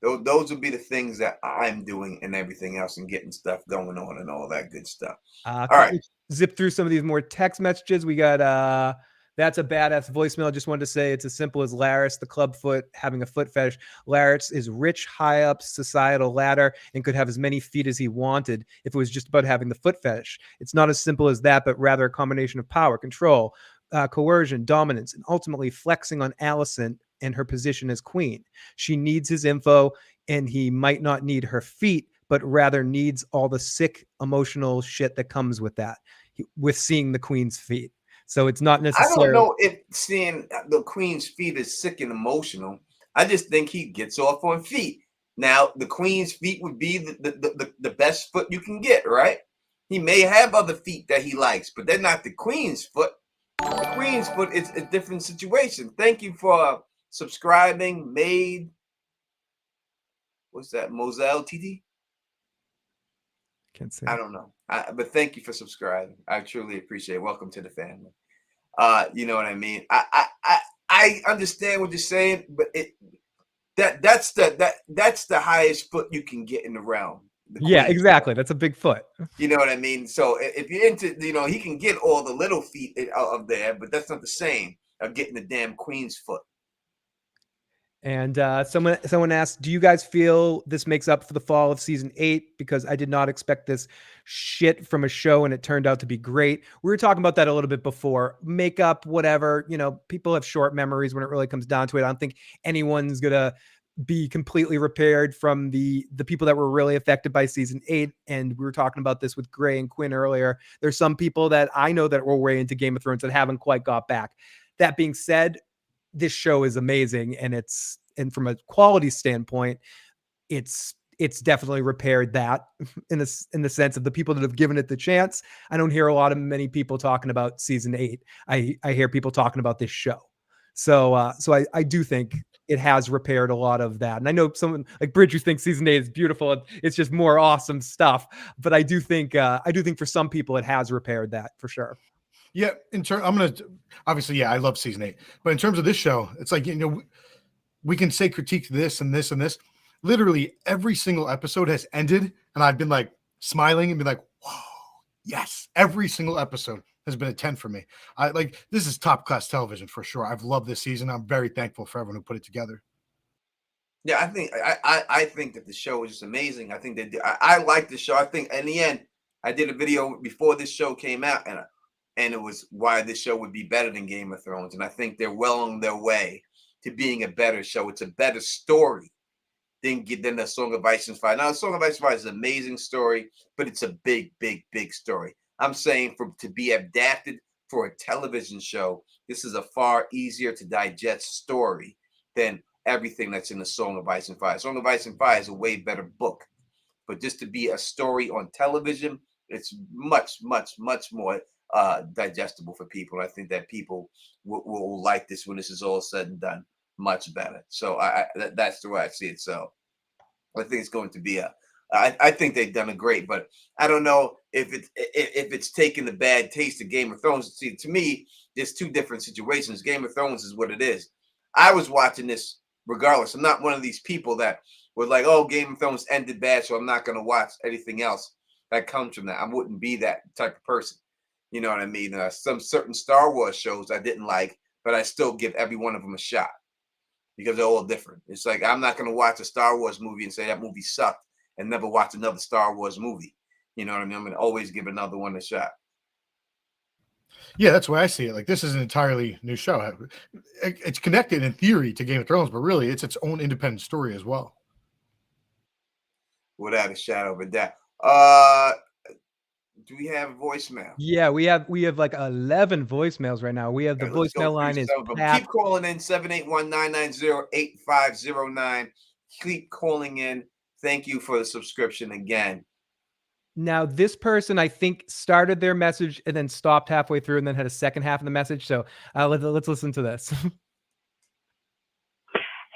Those will be the things that I'm doing and everything else, and getting stuff going on and all that good stuff. All right. Zip through some of these more text messages. We got that's a badass voicemail. I just wanted to say it's as simple as Laris, the clubfoot, having a foot fetish. Laris is rich, high up societal ladder, and could have as many feet as he wanted if it was just about having the foot fetish. It's not as simple as that, but rather a combination of power, control, coercion, dominance, and ultimately flexing on Alicent and her position as queen. She needs his info, and he might not need her feet, but rather needs all the sick emotional shit that comes with that, with seeing the queen's feet. So it's not necessarily. I don't know if seeing the queen's feet is sick and emotional. I just think he gets off on feet. Now, the queen's feet would be the best foot you can get, right? He may have other feet that he likes, but they're not the queen's foot. The queen's foot is a different situation. Thank you for subscribing, Maid. What's that? Moselle TD? Can't say. I don't know. But thank you for subscribing. I truly appreciate it. Welcome to the family. You know what I mean? I understand what you're saying, but that's the highest foot you can get in the realm. Yeah, exactly. That's a big foot. You know what I mean? So if you're into, he can get all the little feet of there, but that's not the same of getting the damn queen's foot. And someone asked, do you guys feel this makes up for the fall of season 8? Because I did not expect this shit from a show, and it turned out to be great. We were talking about that a little bit before. Makeup, whatever. People have short memories when it really comes down to it. I don't think anyone's gonna be completely repaired from the people that were really affected by season 8. And we were talking about this with Gray and Quinn earlier. There's some people that I know that were way into Game of Thrones that haven't quite got back. That being said, this show is amazing, and from a quality standpoint, it's definitely repaired that in the sense of the people that have given it the chance. I don't hear many people talking about season 8. I hear people talking about this show. So I do think it has repaired a lot of that. And I know someone like Bridge who thinks season 8 is beautiful and it's just more awesome stuff. But I do think for some people it has repaired that for sure. Yeah, obviously, I love season 8, but in terms of this show, it's like, we can say critique this and this and this. literally every single episode has ended, and I've been like smiling and been like, whoa, yes. Every single episode has been a 10 for me. I like, this is top class television for sure. I've loved this season. I'm very thankful for everyone who put it together. Yeah, I think that the show is just amazing. I think that I like the show. I think in the end, I did a video before this show came out, and it was why this show would be better than Game of Thrones. And I think they're well on their way to being a better show. It's a better story than the Song of Ice and Fire. Now, the Song of Ice and Fire is an amazing story, but it's a big, big, big story. I'm saying to be adapted for a television show, this is a far easier to digest story than everything that's in the Song of Ice and Fire. Song of Ice and Fire is a way better book, but just to be a story on television, it's much, much, much more digestible for people. I think that people will like this when this is all said and done much better. So that's the way I see it. So I think it's going to be I think they've done a great, but I don't know if it's taken the bad taste of Game of Thrones. See, to me, there's two different situations. Game of Thrones is what it is. I was watching this regardless. I'm not one of these people that were like, oh, Game of Thrones ended bad, so I'm not going to watch anything else that comes from that. I wouldn't be that type of person. You know what I mean? Some certain Star Wars shows I didn't like, but I still give every one of them a shot because they're all different. It's like I'm not going to watch a Star Wars movie and say that movie sucked and never watch another Star Wars movie. You know what I mean? I'm going to always give another one a shot. Yeah, that's why I see it. Like, this is an entirely new show. It's connected in theory to Game of Thrones, but really it's its own independent story as well. Without a shadow of a doubt. Do we have a voicemail? Yeah, we have like 11 voicemails right now. We have the voicemail line is keep calling in 781-990-8509. Keep calling in. Thank you for the subscription again. Now, this person, I think, started their message and then stopped halfway through and then had a second half of the message. So let's listen to this.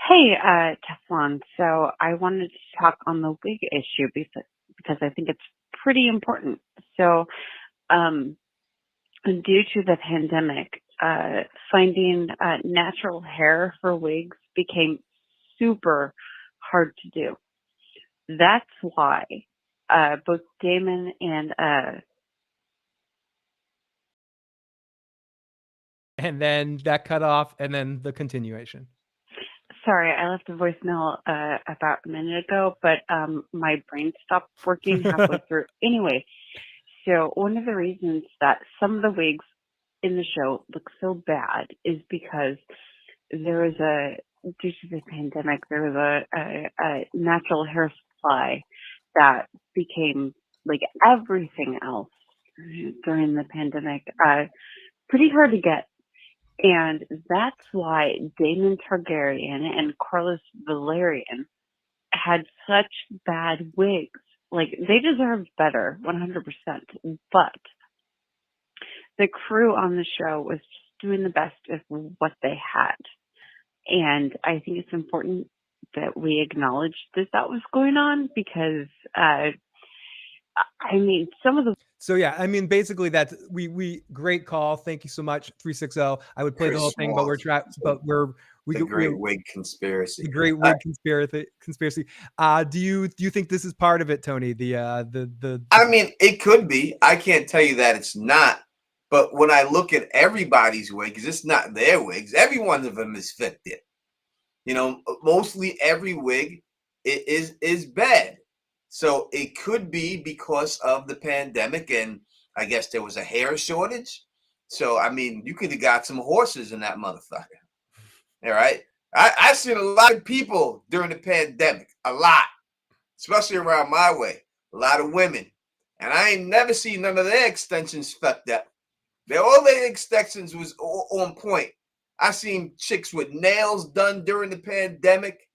Hey, Teflon. So I wanted to talk on the wig issue because I think it's pretty important. So due to the pandemic, finding natural hair for wigs became super hard to do. That's why both Damon and and then that cut off, and then the continuation. Sorry, I left a voicemail about a minute ago, but my brain stopped working halfway through. Anyway, so one of the reasons that some of the wigs in the show look so bad is because due to the pandemic, there was a natural hair supply that became, like everything else during the pandemic, pretty hard to get. And that's why Damon Targaryen and Corlys Velaryon had such bad wigs. Like, they deserved better, 100%. But the crew on the show was just doing the best of what they had. And I think it's important that we acknowledge that was going on because, some of the... So yeah, basically that's we great call. Thank you so much. 360. I would play the whole thing, but we're the great wig conspiracy. The great wig conspiracy. Do you think this is part of it, Tony? It could be. I can't tell you that it's not. But when I look at everybody's wigs, it's not their wigs. Every one of them is fit it. Mostly every wig is bad. So it could be because of the pandemic, and I guess there was a hair shortage. So, you could have got some horses in that motherfucker. All right. I've seen a lot of people during the pandemic, a lot, especially around my way, a lot of women. And I ain't never seen none of their extensions fucked up. All their extensions was on point. I seen chicks with nails done during the pandemic.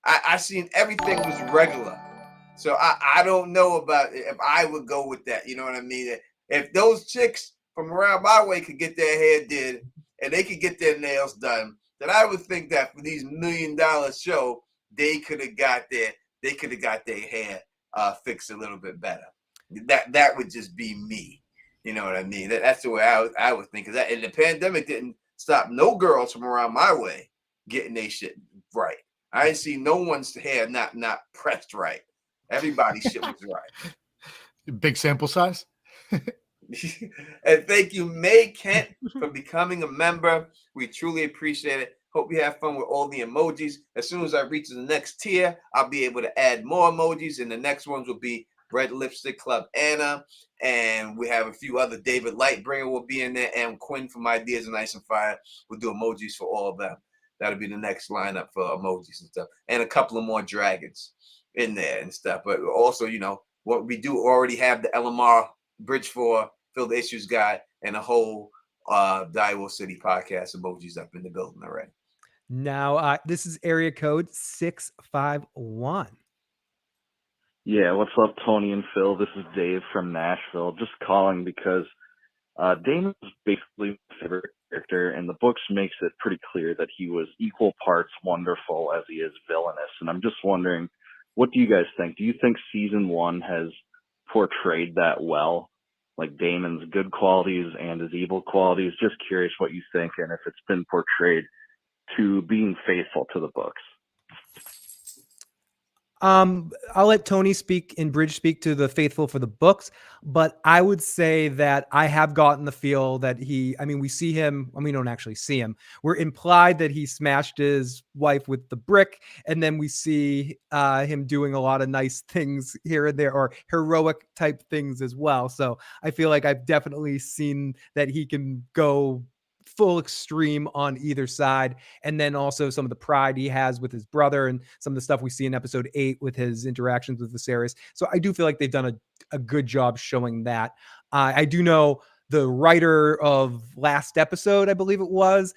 I seen everything was regular. So I don't know about if I would go with that. You know what I mean? If those chicks from around my way could get their hair did and they could get their nails done, then I would think that for these $1 million show, they could have got their hair fixed a little bit better. That would just be me. You know what I mean? That's the way I would think of that. And the pandemic didn't stop no girls from around my way getting their shit right. I didn't see no one's hair not pressed right. Everybody's shit was right. Big sample size. And thank you, May Kent, for becoming a member. We truly appreciate it. Hope you have fun with all the emojis. As soon as I reach the next tier, I'll be able to add more emojis, and the next ones will be Red Lipstick Club Anna, and we have a few other. David Lightbringer will be in there, and Quinn from Ideas and Ice and Fire will do emojis for all of them. That'll be the next lineup for emojis and stuff, and a couple of more dragons in there and stuff. But also, you know, what we do already have the LMR Bridge 4 Fill the Issues guide and a whole Daiwo City podcast emojis up in the building already. Now, this is area code 651. Yeah, what's up, Tony and Phil? This is Dave from Nashville. Just calling because Damon is basically my favorite character, and the books makes it pretty clear that he was equal parts wonderful as he is villainous. And I'm just wondering, what do you guys think? Do you think season 1 has portrayed that well? Like Damon's good qualities and his evil qualities? Just curious what you think, and if it's been portrayed to being faithful to the books. I'll let Tony speak and Bridge speak to the faithful for the books, but I would say that I have gotten the feel that we see him, we don't actually see him. We're implied that he smashed his wife with the brick, and then we see him doing a lot of nice things here and there, or heroic type things as well. So I feel like I've definitely seen that he can go full extreme on either side, and then also some of the pride he has with his brother and some of the stuff we see in episode 8 with his interactions with Viserys. So I do feel like they've done a good job showing that. I do know the writer of last episode, I believe it was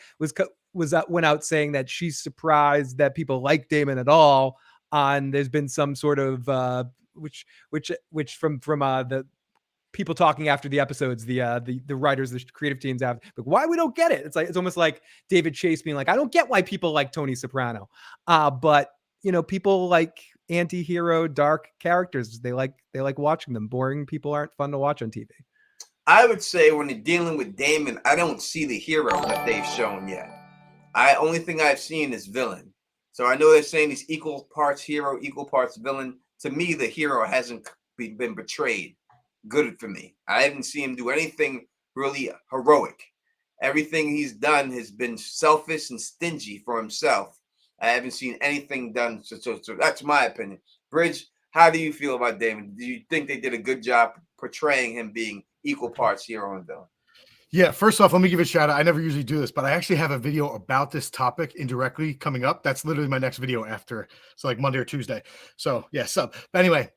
went out saying that she's surprised that people like Damon at all. And there's been some sort of which from the people talking after the episodes, the writers, the creative teams have, like, why we don't get it. It's almost like David Chase being like, I don't get why people like Tony Soprano. But you know, people like anti-hero dark characters. They like watching them. Boring people aren't fun to watch on TV. I would say when you're dealing with Damon, I don't see the hero that they've shown yet. Only thing I've seen is villain. So I know they're saying he's equal parts hero, equal parts villain. To me, the hero hasn't been betrayed good for me. I haven't seen him do anything really heroic. Everything he's done has been selfish and stingy for himself. I haven't seen anything done. So that's my opinion. Bridge, how do you feel about Damon? Do you think they did a good job portraying him being equal parts hero and villain? Yeah, first off, let me give a shout out. I never usually do this, but I actually have a video about this topic indirectly coming up. That's literally my next video after. So like Monday or Tuesday. So yeah, sub. But anyway,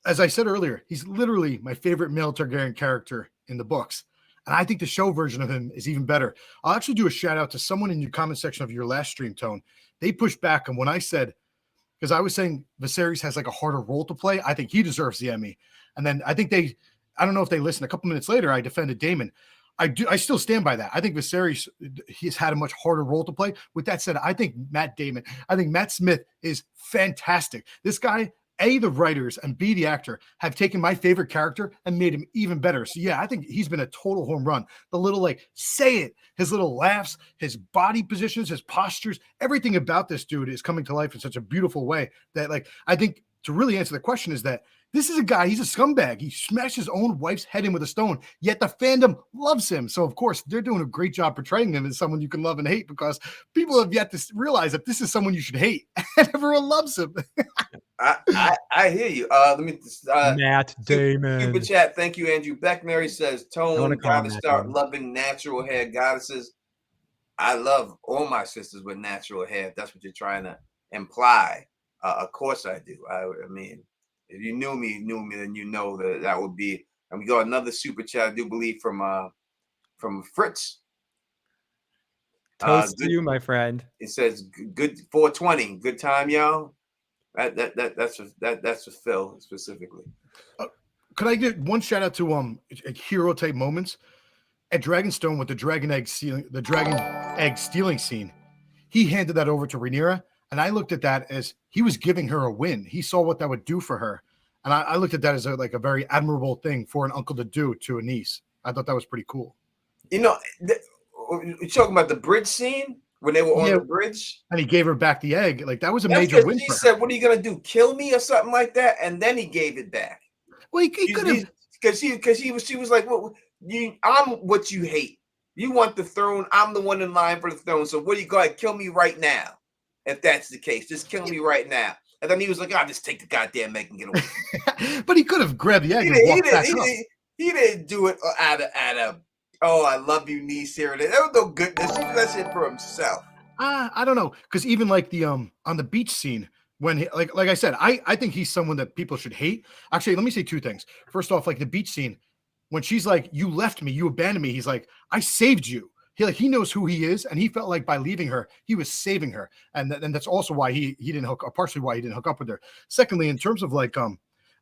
as I said earlier, he's literally my favorite male Targaryen character in the books. And I think the show version of him is even better. I'll actually do a shout out to someone in your comment section of your last stream, Tone. They pushed back on when I said, because I was saying Viserys has like a harder role to play. I think he deserves the Emmy. And then I don't know if they listened. A couple minutes later, I defended Damon. I still stand by that. I think Viserys, he's had a much harder role to play. With that said, I think Matt Smith is fantastic. This guy, A, the writers, and B, the actor, have taken my favorite character and made him even better. So yeah, I think he's been a total home run. The little say it, his little laughs, his body positions, his postures, everything about this dude is coming to life in such a beautiful way that I think to really answer the question is that this is a guy, he's a scumbag. He smashed his own wife's head in with a stone, yet the fandom loves him. So, of course, they're doing a great job portraying him as someone you can love and hate, because people have yet to realize that this is someone you should hate, and everyone loves him. I hear you. Let me Matt Damon. Super chat. Thank you, Andrew Beckmary says, Tone, gotta start loving natural hair goddesses. I love all my sisters with natural hair. If that's what you're trying to imply. Of course I do. I mean, if you knew me, then you know that would be. And we got another super chat, I do believe, from Fritz. Toast to you, my friend. It says good 420. Good time, y'all. That's for Phil specifically. Could I get one shout out to hero type moments at Dragonstone with the dragon egg stealing scene? He handed that over to Rhaenyra, and I looked at that as he was giving her a win. He saw what that would do for her, and I looked at that as a very admirable thing for an uncle to do to a niece. I thought that was pretty cool. You know, you're talking about the bridge scene. when they were on Yeah. the bridge. And he gave her back the egg. Like that was a That's major 'cause win she for her. said, "What are you gonna do? Kill me or something like that?" And then he gave it back. Well, he could have. Because she was like, "Well, I'm what you hate. You want the throne. I'm the one in line for the throne. So what do you go ahead, kill me right now? If that's the case, just kill me right now." And then he was like, "I'll just take the goddamn egg and get away." But he could have grabbed the egg and walked back up. He didn't do it out of oh, I love you, niece. Here it is. There was no goodness. He did that shit for himself. I don't know, because even like the on the beach scene when he, like I said, I think he's someone that people should hate. Actually, let me say two things. First off, like the beach scene when she's like, "You left me, you abandoned me." He's like, "I saved you." He knows who he is, and he felt like by leaving her, he was saving her, and that's also why he didn't hook up, partially why he didn't hook up with her. Secondly, in terms of like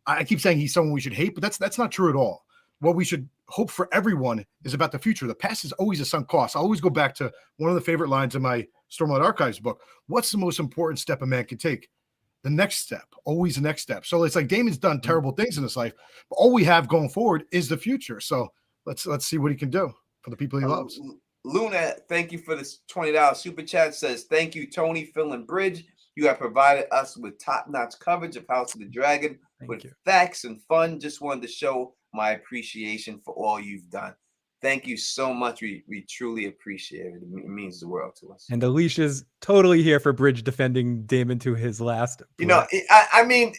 I keep saying he's someone we should hate, but that's not true at all. What we should hope for everyone is about the future. The past is always a sunk cost. I always go back to one of the favorite lines in my Stormlight Archives book. What's the most important step a man can take? The next step, always the next step. So it's like Damon's done terrible things in his life, but all we have going forward is the future. So let's see what he can do for the people he loves. Luna, thank you for this $20 super chat. Says, "Thank you, Tony, Phil, and Bridge. You have provided us with top-notch coverage of House of the Dragon with facts and fun. Just wanted to show my appreciation for all you've done." Thank you so much. We truly appreciate it. It means the world to us. And Alicia's totally here for Bridge defending Damon to his last. You know, I mean,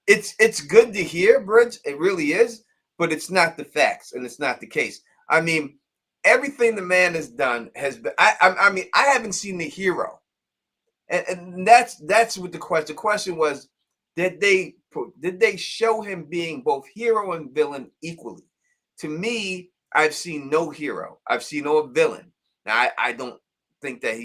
it's good to hear, Bridge. It really is, but it's not the facts, and it's not the case. I mean, everything the man has done has been. I mean, I haven't seen the hero, and that's what the question. The question was, did they show him being both hero and villain equally? To me, I've seen no hero. I've seen no villain. Now, I don't think that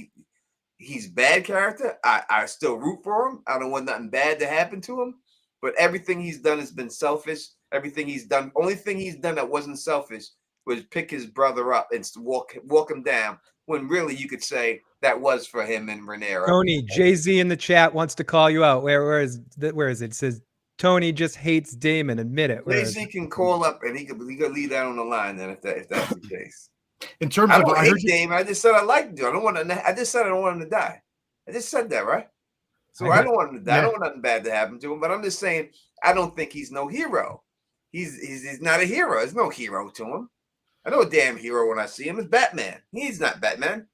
he's bad character. I still root for him. I don't want nothing bad to happen to him. But everything he's done has been selfish. Everything he's done, only thing he's done that wasn't selfish was pick his brother up and walk him down. When really you could say that was for him and Rhaenyra. Tony, Jay-Z in the chat wants to call you out. Where is it? It says Tony just hates Damon. Admit it. Jay-Z can call up and he could leave that on the line then if that's the case. In terms I of, don't I hate heard you, Damon. I just said I like him. I just said I don't want him to die. I just said that, right? So I don't want him to die. Yeah. I don't want nothing bad to happen to him. But I'm just saying I don't think he's no hero. He's not a hero. There's no hero to him. I know a damn hero when I see him. It's Batman. He's not Batman.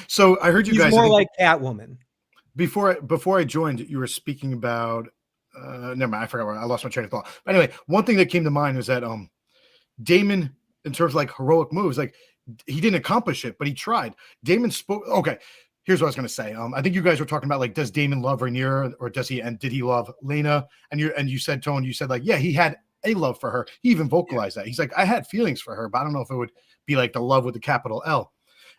So I heard you He's guys. more like Catwoman. Before I joined, you were speaking about. Never mind. I forgot where I lost my train of thought. But anyway, one thing that came to mind was that Damon, in terms of like heroic moves, like he didn't accomplish it, but he tried. Damon spoke. Okay, here's what I was going to say. I think you guys were talking about like, does Damon love Rhaenyra, or does he? And did he love Lena? And you said, Tone, you said like, yeah, he had a love for her. He even vocalized that. He's like, I had feelings for her, but I don't know if it would be like the love with the capital L.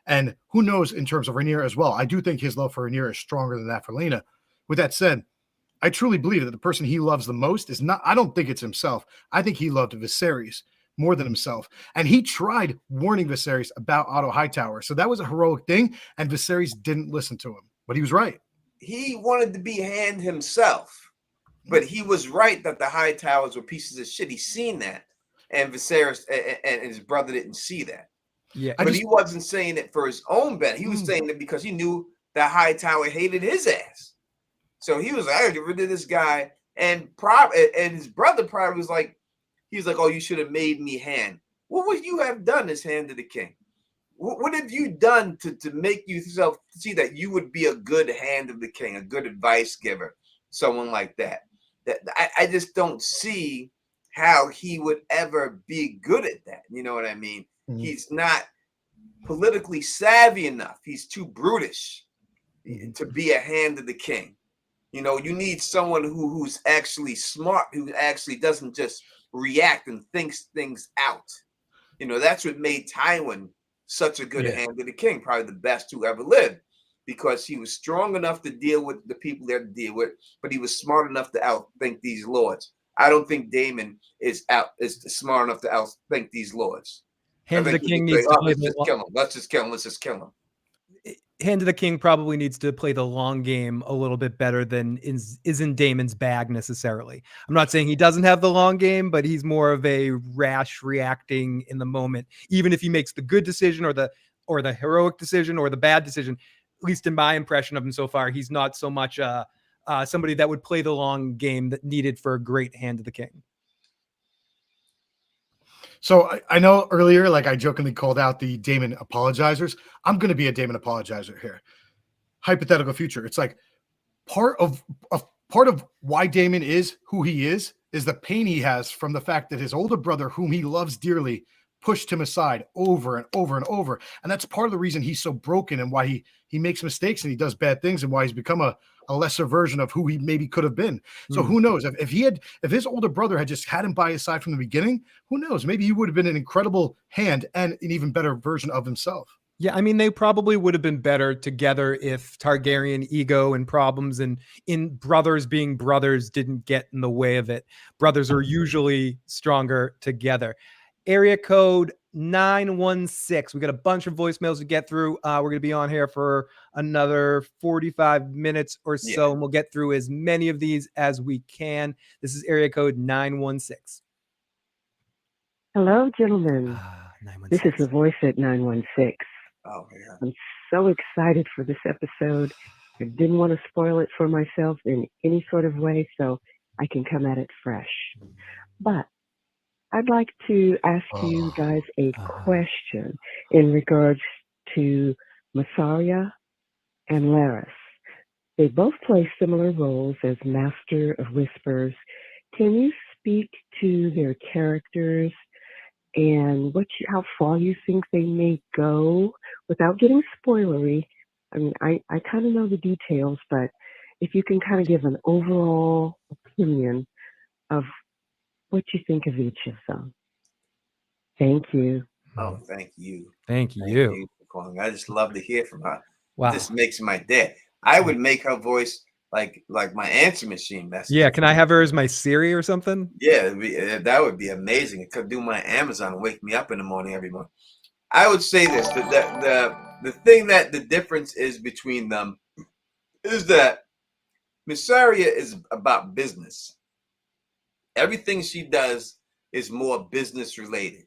And who knows in terms of Rhaenyra as well. I do think his love for Rhaenyra is stronger than that for Lena. With that said, I truly believe that the person he loves the most is not, I don't think it's himself. I think he loved Viserys more than himself. And he tried warning Viserys about Otto Hightower. So that was a heroic thing. And Viserys didn't listen to him, but he was right. He wanted to be Hand himself, but he was right that the Hightowers were pieces of shit. He's seen that. And Viserys and his brother didn't see that. Yeah, but he wasn't saying it for his own bet. He was saying it because he knew that Hightower hated his ass. So he was like, I gotta get rid of this guy. And his brother probably was like, oh, you should have made me Hand. What would you have done as Hand of the King? What have you done to make yourself see that you would be a good Hand of the King, a good advice giver, someone like that? I just don't see how he would ever be good at that. You know what I mean? Mm-hmm. He's not politically savvy enough. He's too brutish to be a Hand of the King. You know, you need someone who's actually smart, who actually doesn't just react and thinks things out. You know, that's what made Tywin such a good Hand of the King, probably the best who ever lived, because he was strong enough to deal with the people there to deal with, but he was smart enough to outthink these lords. I don't think Damon is smart enough to outthink these lords. Hand of the King needs to play kill him. Let's just kill him. Hand of the King probably needs to play the long game a little bit better than is in Damon's bag necessarily. I'm not saying he doesn't have the long game, but he's more of a rash reacting in the moment. Even if he makes the good decision or the or the heroic decision or the bad decision. At least in my impression of him so far, he's not so much somebody that would play the long game that needed for a great hand of the king. So I know earlier, like I jokingly called out the Damon apologizers. I'm going to be a Damon apologizer here. Hypothetical future. It's like part of why Damon is who he is the pain he has from the fact that his older brother, whom he loves dearly, pushed him aside over and over and over. And that's part of the reason he's so broken and why he makes mistakes and he does bad things and why he's become a lesser version of who he maybe could have been. So who knows if his older brother had just had him by his side from the beginning, who knows? Maybe he would have been an incredible hand and an even better version of himself. Yeah, I mean, they probably would have been better together if Targaryen ego and problems and in brothers being brothers didn't get in the way of it. Brothers are usually stronger together. Area code 916. We got a bunch of voicemails to get through. We're going to be on here for another 45 minutes or so, and we'll get through as many of these as we can. This is area code 916. Hello, gentlemen. 916. This is the voice at 916. Oh, yeah. I'm so excited for this episode. I didn't want to spoil it for myself in any sort of way, so I can come at it fresh. But I'd like to ask you guys a question in regards to Mysaria and Larys. They both play similar roles as Master of Whispers. Can you speak to their characters and how far you think they may go without getting spoilery? I mean, I kind of know the details, but if you can kind of give an overall opinion of what you think of each of them. Thank you. Oh, thank you. Thank you for calling. I just love to hear from her. Wow. This makes my day. I would make her voice like my answer machine. Can I have her as my Siri or something? Yeah, that would be amazing. It could do my Amazon and wake me up in the morning every morning. I would say this: the thing that the difference is between them is that Mysaria is about business. Everything she does is more business related.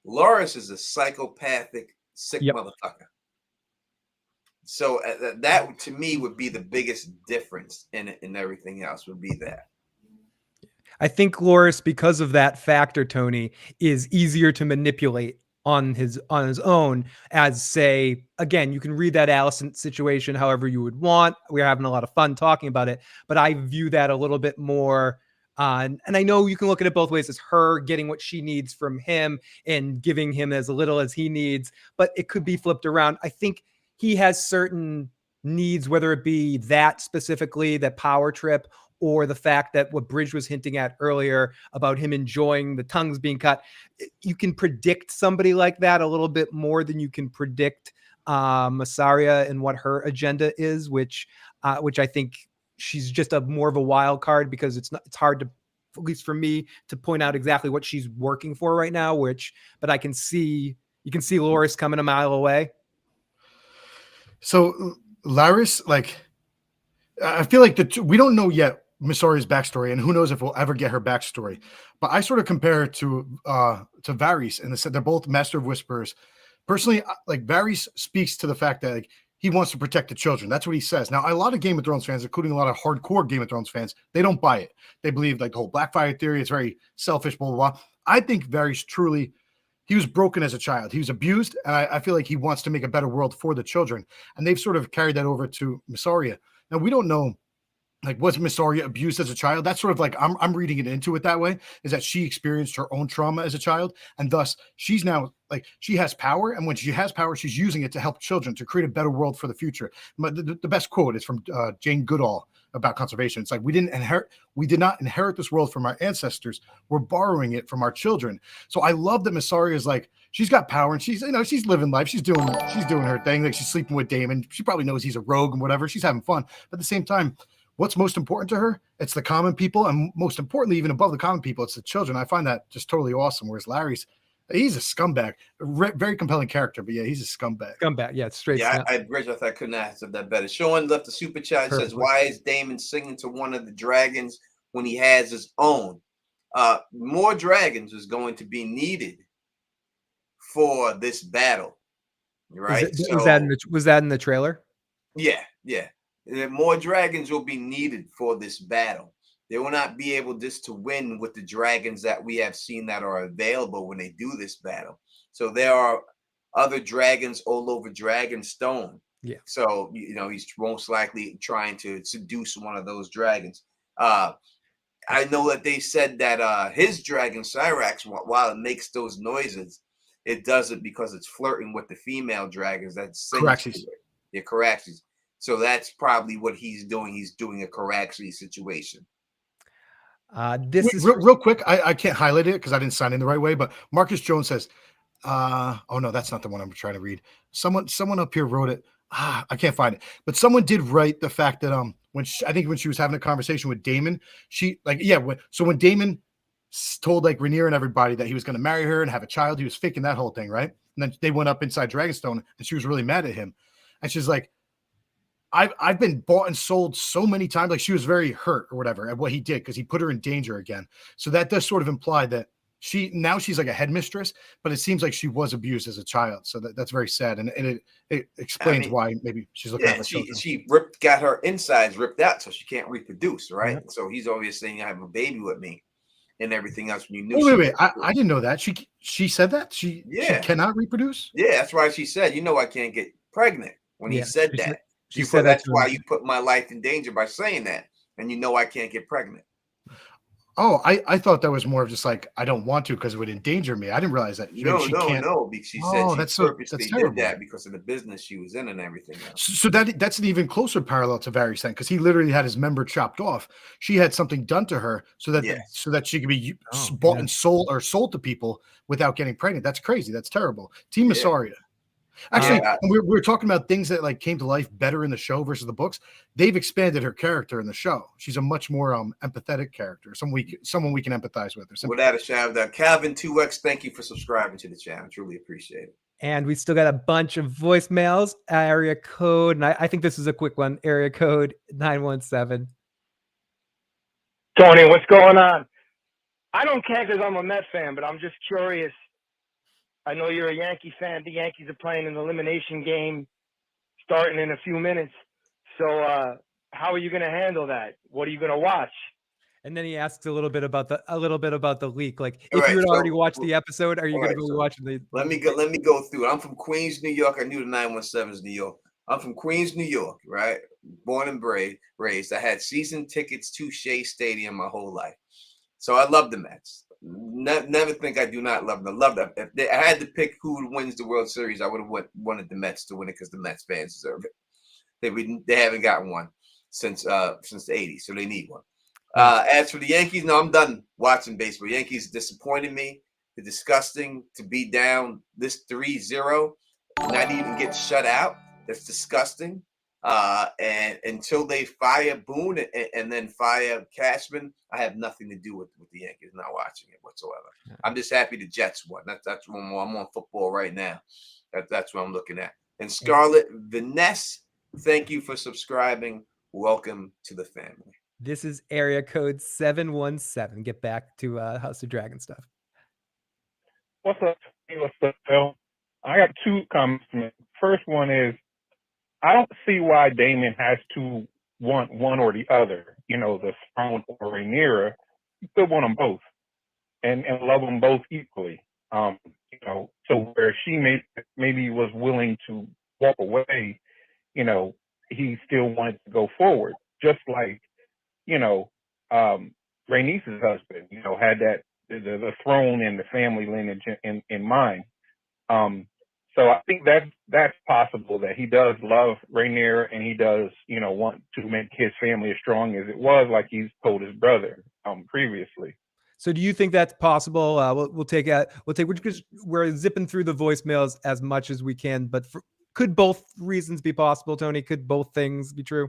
Larys is a psychopathic, sick motherfucker. So that to me would be the biggest difference in everything else would be that. I think Larys, because of that factor, Tony, is easier to manipulate on his own as, say, again, you can read that Alicent situation however you would want. We're having a lot of fun talking about it, but I view that a little bit more. And I know you can look at it both ways as her getting what she needs from him and giving him as little as he needs, but it could be flipped around. I think he has certain needs, whether it be that specifically, that power trip, or the fact that what Bridge was hinting at earlier about him enjoying the tongues being cut. You can predict somebody like that a little bit more than you can predict Mysaria and what her agenda is, which I think she's just more of a wild card because it's hard to, at least for me, to point out exactly what she's working for right now, but you can see Larys coming a mile away. So Larys, I feel like we don't know yet Mysaria's backstory, and who knows if we'll ever get her backstory. But I sort of compare it to Varys, and they're both Master of Whispers. Personally, Varys speaks to the fact that he wants to protect the children. That's what he says. Now, a lot of Game of Thrones fans, including a lot of hardcore Game of Thrones fans, they don't buy it. They believe the whole Blackfire theory is very selfish, blah, blah, blah. I think Varys truly, he was broken as a child. He was abused, and I feel like he wants to make a better world for the children. And they've sort of carried that over to Mysaria. Now, we don't know, was Mysaria abused as a child? That's sort of I'm reading it into it that way, is that she experienced her own trauma as a child, and thus she's now she has power, and when she has power, she's using it to help children, to create a better world for the future. But the best quote is from Jane Goodall about conservation. It's we did not inherit this world from our ancestors. We're borrowing it from our children. So I love that Mysaria is she's got power, and she's living life. She's doing her thing. She's sleeping with Damon. She probably knows he's a rogue and whatever. She's having fun. But at the same time, what's most important to her? It's the common people, and most importantly, even above the common people, it's the children. I find that just totally awesome. Whereas Larry's, he's a scumbag. Very compelling character, but yeah, he's a scumbag. Yeah, straight. Yeah, I thought I couldn't answer that better. Sean left the super chat. Says, "Why is Damon singing to one of the dragons when he has his own?" More dragons is going to be needed for this battle. right? Was that in the trailer? Yeah. More dragons will be needed for this battle. They will not be able just to win with the dragons that we have seen that are available when they do this battle. So there are other dragons all over Dragonstone. Yeah. So he's most likely trying to seduce one of those dragons. I know that they said that his dragon Cyrax, while it makes those noises, it does it because it's flirting with the female dragons that sing. Caraxes. Yeah, Caraxes. So that's probably what he's doing. He's doing a Caraxes situation. This is real quick. I can't highlight it because I didn't sign in the right way. But Marcus Jones says, "Oh no, that's not the one I'm trying to read." Someone up here wrote it. I can't find it. But someone did write the fact that when she was having a conversation with Damon, when Damon told like Rhaenyra and everybody that he was going to marry her and have a child, he was faking that whole thing, right? And then they went up inside Dragonstone, and she was really mad at him, and she's like, I've been bought and sold so many times. Like she was very hurt or whatever at what he did because he put her in danger again. So that does sort of imply that she's like a headmistress, but it seems like she was abused as a child. So that's very sad, and it explains why maybe she's looking at children. She got her insides ripped out, so she can't reproduce, right? Yeah. So he's always saying, "I have a baby with me," and everything else. When you knew, wait, I didn't know that she said that she cannot reproduce. Yeah, that's why she said, "I can't get pregnant." When he said that. She said that's why you put my life in danger by saying that, and I can't get pregnant. Oh, I thought that was more of just like I don't want to because it would endanger me. I didn't realize that. No. Because she said she purposely did that because of the business she was in and everything else. So that's an even closer parallel to Varys then, because he literally had his member chopped off. She had something done to her so that she could be bought and sold to people without getting pregnant. That's crazy. That's terrible. Team Mysaria. Actually, we were talking about things that like came to life better in the show versus the books. They've expanded her character in the show. She's a much more empathetic character, someone we can empathize with. Without a shadow of doubt. Calvin 2X, thank you for subscribing to the channel. Truly appreciate it. And we still got a bunch of voicemails. Area code, and I think this is a quick one. Area code 917. Tony, what's going on? I don't care because I'm a Met fan, but I'm just curious. I know you're a Yankee fan. The Yankees are playing an elimination game starting in a few minutes. So how are you going to handle that? What are you going to watch? And then he asks a little bit about the leak. Like if you had already watched the episode, are you going to be watching the? Let me go through it. I'm from Queens, New York. I knew the 917 is New York. I'm from Queens, New York, right? Born and raised. I had season tickets to Shea Stadium my whole life. So I love the Mets. Never think I do not love them. I love them. If I had to pick who wins the World Series, I would have wanted the Mets to win it because the Mets fans deserve it. They haven't gotten one since the 80s, so they need one. As for the Yankees, no, I'm done watching baseball. Yankees disappointed me. They're disgusting to be down this 3-0, not even get shut out. That's disgusting. And until they fire Boone and then fire Cashman, I have nothing to do with the Yankees. Not watching it whatsoever. Yeah. I'm just happy the Jets won. That's one more. I'm on football right now. That's what I'm looking at. And Scarlett Vanessa, thank you for subscribing. Welcome to the family. This is area code 717. Get back to House of Dragon stuff. What's up, Phil? I got two comments. First one is, I don't see why Damon has to want one or the other, the throne or Rhaenyra. You still want them both and love them both equally. So where she maybe was willing to walk away, he still wanted to go forward. Just like, Rhaenys's husband, had that the throne and the family lineage in mind. So I think that's possible that he does love Rhaenyra and he does, want to make his family as strong as it was, like he's told his brother previously. So do you think that's possible? We're zipping through the voicemails as much as we can, but could both reasons be possible, Tony? Could both things be true?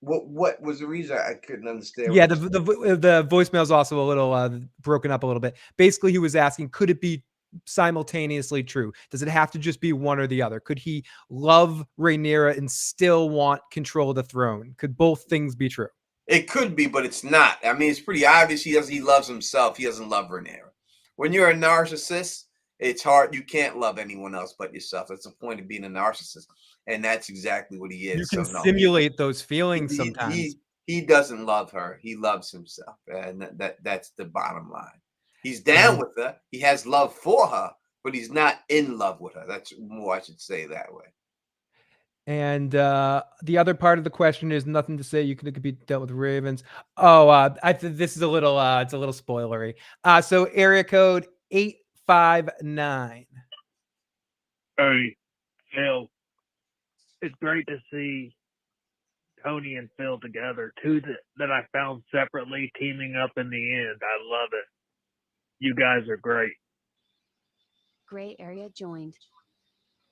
What was the reason? I couldn't understand. Yeah, the voicemail is also a little broken up a little bit. Basically, he was asking, could it be simultaneously true? Does it have to just be one or the other? Could he love Rhaenyra and still want control of the throne? Could both things be true? It could be, but it's not. I mean, it's pretty obvious he loves himself. He doesn't love Rhaenyra. When you're a narcissist It's hard. You can't love anyone else but yourself. That's the point of being a narcissist, and that's exactly what he is. You can So no, simulate those feelings he, sometimes. he doesn't love her. He loves himself, and that's the bottom line. He's down with her. He has love for her, but he's not in love with her. That's more, I should say that way. And the other part of the question is nothing to say. It could be dealt with Ravens. Oh, this is a little it's a little spoilery. So area code 859. Hey, Phil, it's great to see Tony and Phil together. Two that I found separately teaming up in the end. I love it. You guys are great. Gray area joined.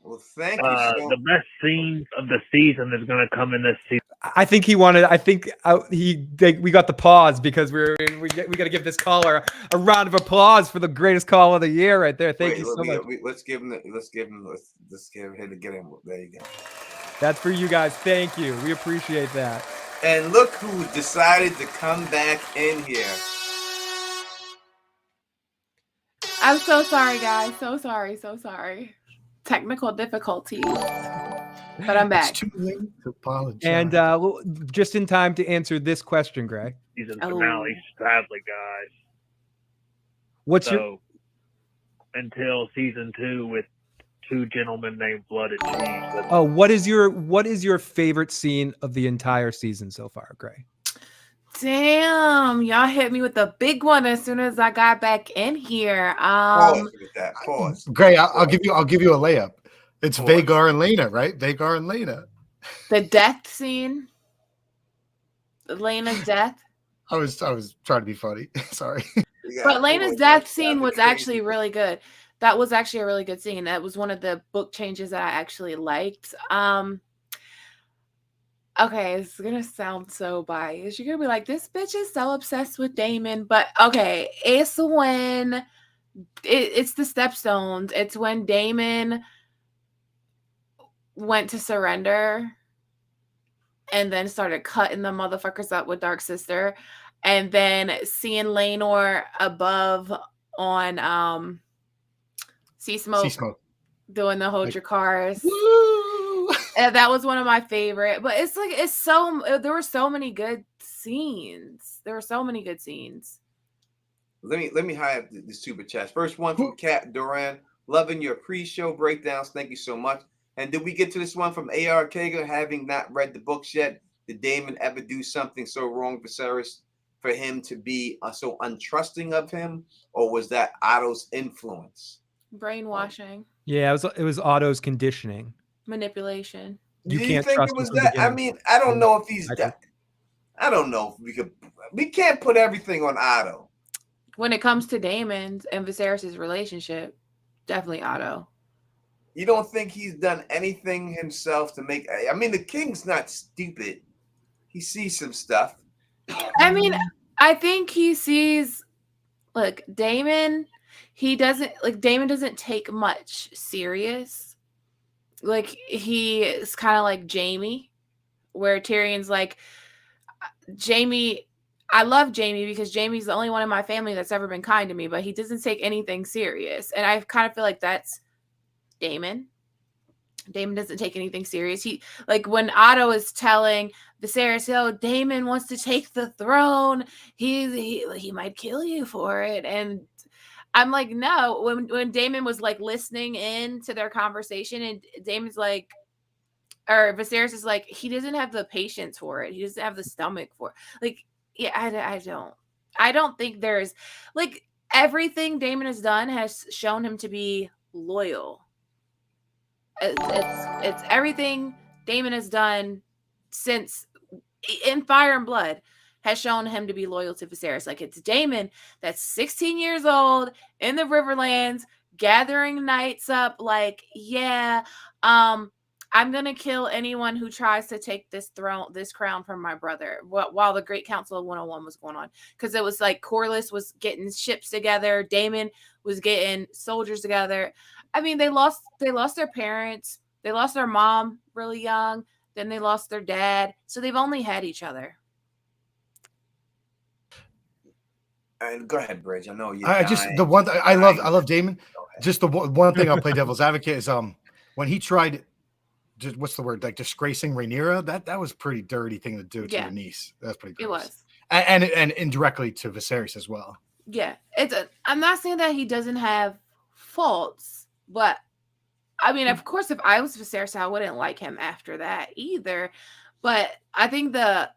Well, thank you. The best scene of the season is going to come in this season. I think he wanted. I think we got the pause because we got to give this caller a round of applause for the greatest call of the year right there. Thank you so much. Let's give him to get him. There you go. That's for you guys. Thank you. We appreciate that. And look who decided to come back in here. I'm so sorry, guys. So sorry. Technical difficulties. But I'm back. It's too late to apologize. And just in time to answer this question, Gray. Season finale, sadly, guys. What's your until season 2 with two gentlemen named Blood and Cheese? Oh, what is your favorite scene of the entire season so far, Gray? Damn, y'all hit me with the big one as soon as I got back in here. Pause with that. Pause. Gray, I'll give you a layup. It's Vhagar and Lena, right? Vhagar and Lena. The death scene. Lena's death. I was trying to be funny. Sorry. But Lena's death scene was actually really good. That was actually a really good scene. That was one of the book changes that I actually liked. Okay, it's gonna sound so biased. You're gonna be like, this bitch is so obsessed with Damon. But okay, it's when it's the stepstones. It's when Damon went to surrender and then started cutting the motherfuckers up with Dark Sister. And then seeing Laenor above on Sea Smoke doing the hold your cars. And that was one of my favorite. But it's like there were so many good scenes. Let me highlight the super chats. First one from Kat Duran. Loving your pre-show breakdowns. Thank you so much. And did we get to this one from A.R. Kager? Having not read the books yet, did Damon ever do something so wrong for Viserys for him to be so untrusting of him, or was that Otto's influence? Brainwashing. Yeah, it was Otto's conditioning. Manipulation. Do you think it was that? I mean, I don't know if he's that. I don't know if we can't put everything on Otto. When it comes to Damon's and Viserys' relationship, definitely Otto. You don't think he's done anything himself to make? I mean, the king's not stupid. He sees some stuff. I mean, I think he sees. Look, Damon. Damon doesn't take much serious. Like he is kind of like Jaime, where Tyrion's like, Jaime. I love Jaime because Jaime's the only one in my family that's ever been kind to me, but he doesn't take anything serious, and I kind of feel like that's Damon. Damon doesn't take anything serious. He like when Otto is telling Viserys, "Oh, Damon wants to take the throne. He might kill you for it." And I'm like, no. When Damon was like listening in to their conversation, and Damon's like, or Viserys is like, he doesn't have the patience for it. He doesn't have the stomach for it. Like, yeah, I don't think there's like everything Damon has done has shown him to be loyal. It's everything Damon has done since in Fire and Blood has shown him to be loyal to Viserys. Like it's Damon that's 16 years old in the Riverlands gathering knights up. Like, yeah, I'm gonna kill anyone who tries to take this crown from my brother. While the Great Council of 101 was going on, because it was like Corlys was getting ships together, Damon was getting soldiers together. I mean, they lost their parents. They lost their mom really young. Then they lost their dad. So they've only had each other. Go ahead, Bridge. I know you're I dying. just the one I love Damon. Just the one thing I'll play devil's advocate is when he tried, just what's the word, like disgracing Rhaenyra. That was a pretty dirty thing to do to Yeah. your niece. That's pretty gross. It was. And indirectly to Viserys as well. Yeah, I'm not saying that he doesn't have faults, but I mean, of course, if I was Viserys, I wouldn't like him after that either. But I think the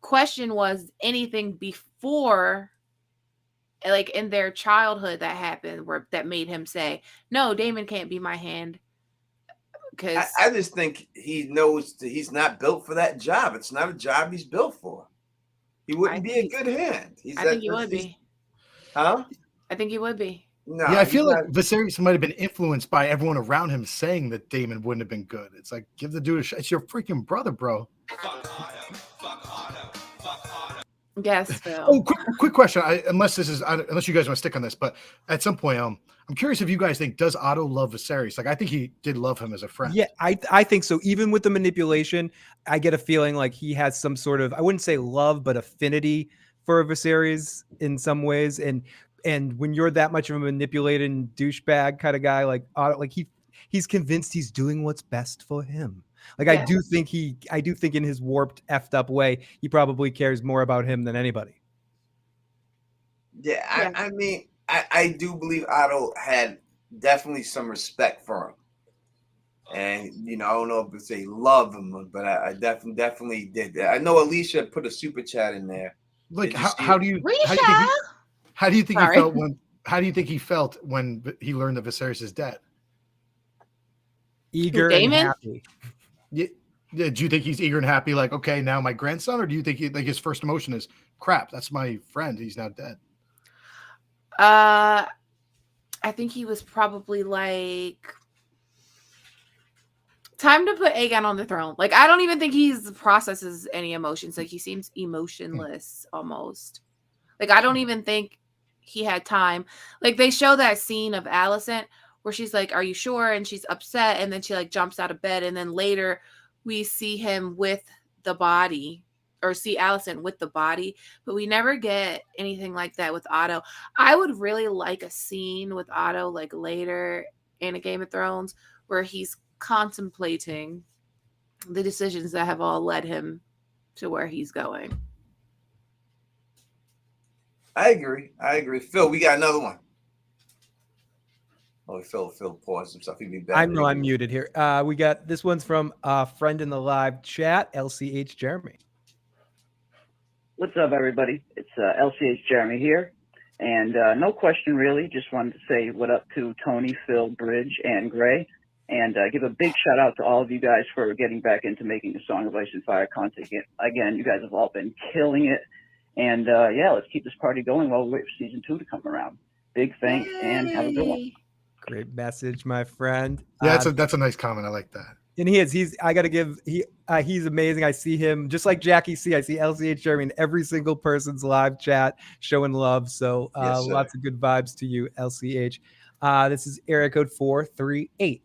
question was anything before, like in their childhood, that happened that made him say, "No, Damon can't be my hand." Because I just think he knows that he's not built for that job. It's not a job he's built for. He wouldn't be a good hand. I think he would be. Huh? I think he would be. No, yeah, I feel like Viserys might have been influenced by everyone around him saying that Damon wouldn't have been good. It's like, give the dude a shot. It's your freaking brother, bro. Yes, Phil. Oh, quick question. Unless you guys want to stick on this, but at some point, I'm curious if you guys think, does Otto love Viserys? Like, I think he did love him as a friend. Yeah, I think so. Even with the manipulation, I get a feeling like he has some sort of, I wouldn't say love, but affinity for Viserys in some ways. And when you're that much of a manipulating douchebag kind of guy, like Otto, like he's convinced he's doing what's best for him. Like, yeah. I do think in his warped, effed up way, he probably cares more about him than anybody. Yeah, I mean, I do believe Otto had definitely some respect for him. And, I don't know if it's say love him, but I definitely did that. I know Alicia put a super chat in there. Like, how do you think he felt when he learned that Viserys is dead? Eager and happy. Yeah. Do you think he's eager and happy? Like, okay, now my grandson, or do you think his first emotion is, crap, that's my friend, he's now dead? I think he was probably like, time to put Aegon on the throne. Like, I don't even think he processes any emotions. Like, he seems emotionless almost. Like, I don't even think he had time. Like, they show that scene of Alicent where she's like, "Are you sure?" And she's upset, and then she like jumps out of bed, and then later we see him with the body, or see Alicent with the body, but we never get anything like that with Otto. I would really like a scene with Otto like later in a Game of Thrones where he's contemplating the decisions that have all led him to where he's going. I agree. Phil, we got another one. Oh, Phil paused himself. He'd be back. I'm muted here. We got this one's from a friend in the live chat, LCH Jeremy. What's up, everybody? It's LCH Jeremy here. And no question, really. Just wanted to say what up to Tony, Phil, Bridge, and Gray. And give a big shout out to all of you guys for getting back into making the Song of Ice and Fire content. Again, you guys have all been killing it. And yeah, let's keep this party going while we wait for season 2 to come around. Big thanks and have a good one. Great message, my friend. Yeah, that's a nice comment. I like that. And he's amazing. I see him just like Jackie C. I see LCH Jeremy in every single person's live chat showing love. So lots of good vibes to you, LCH. This is area code 438.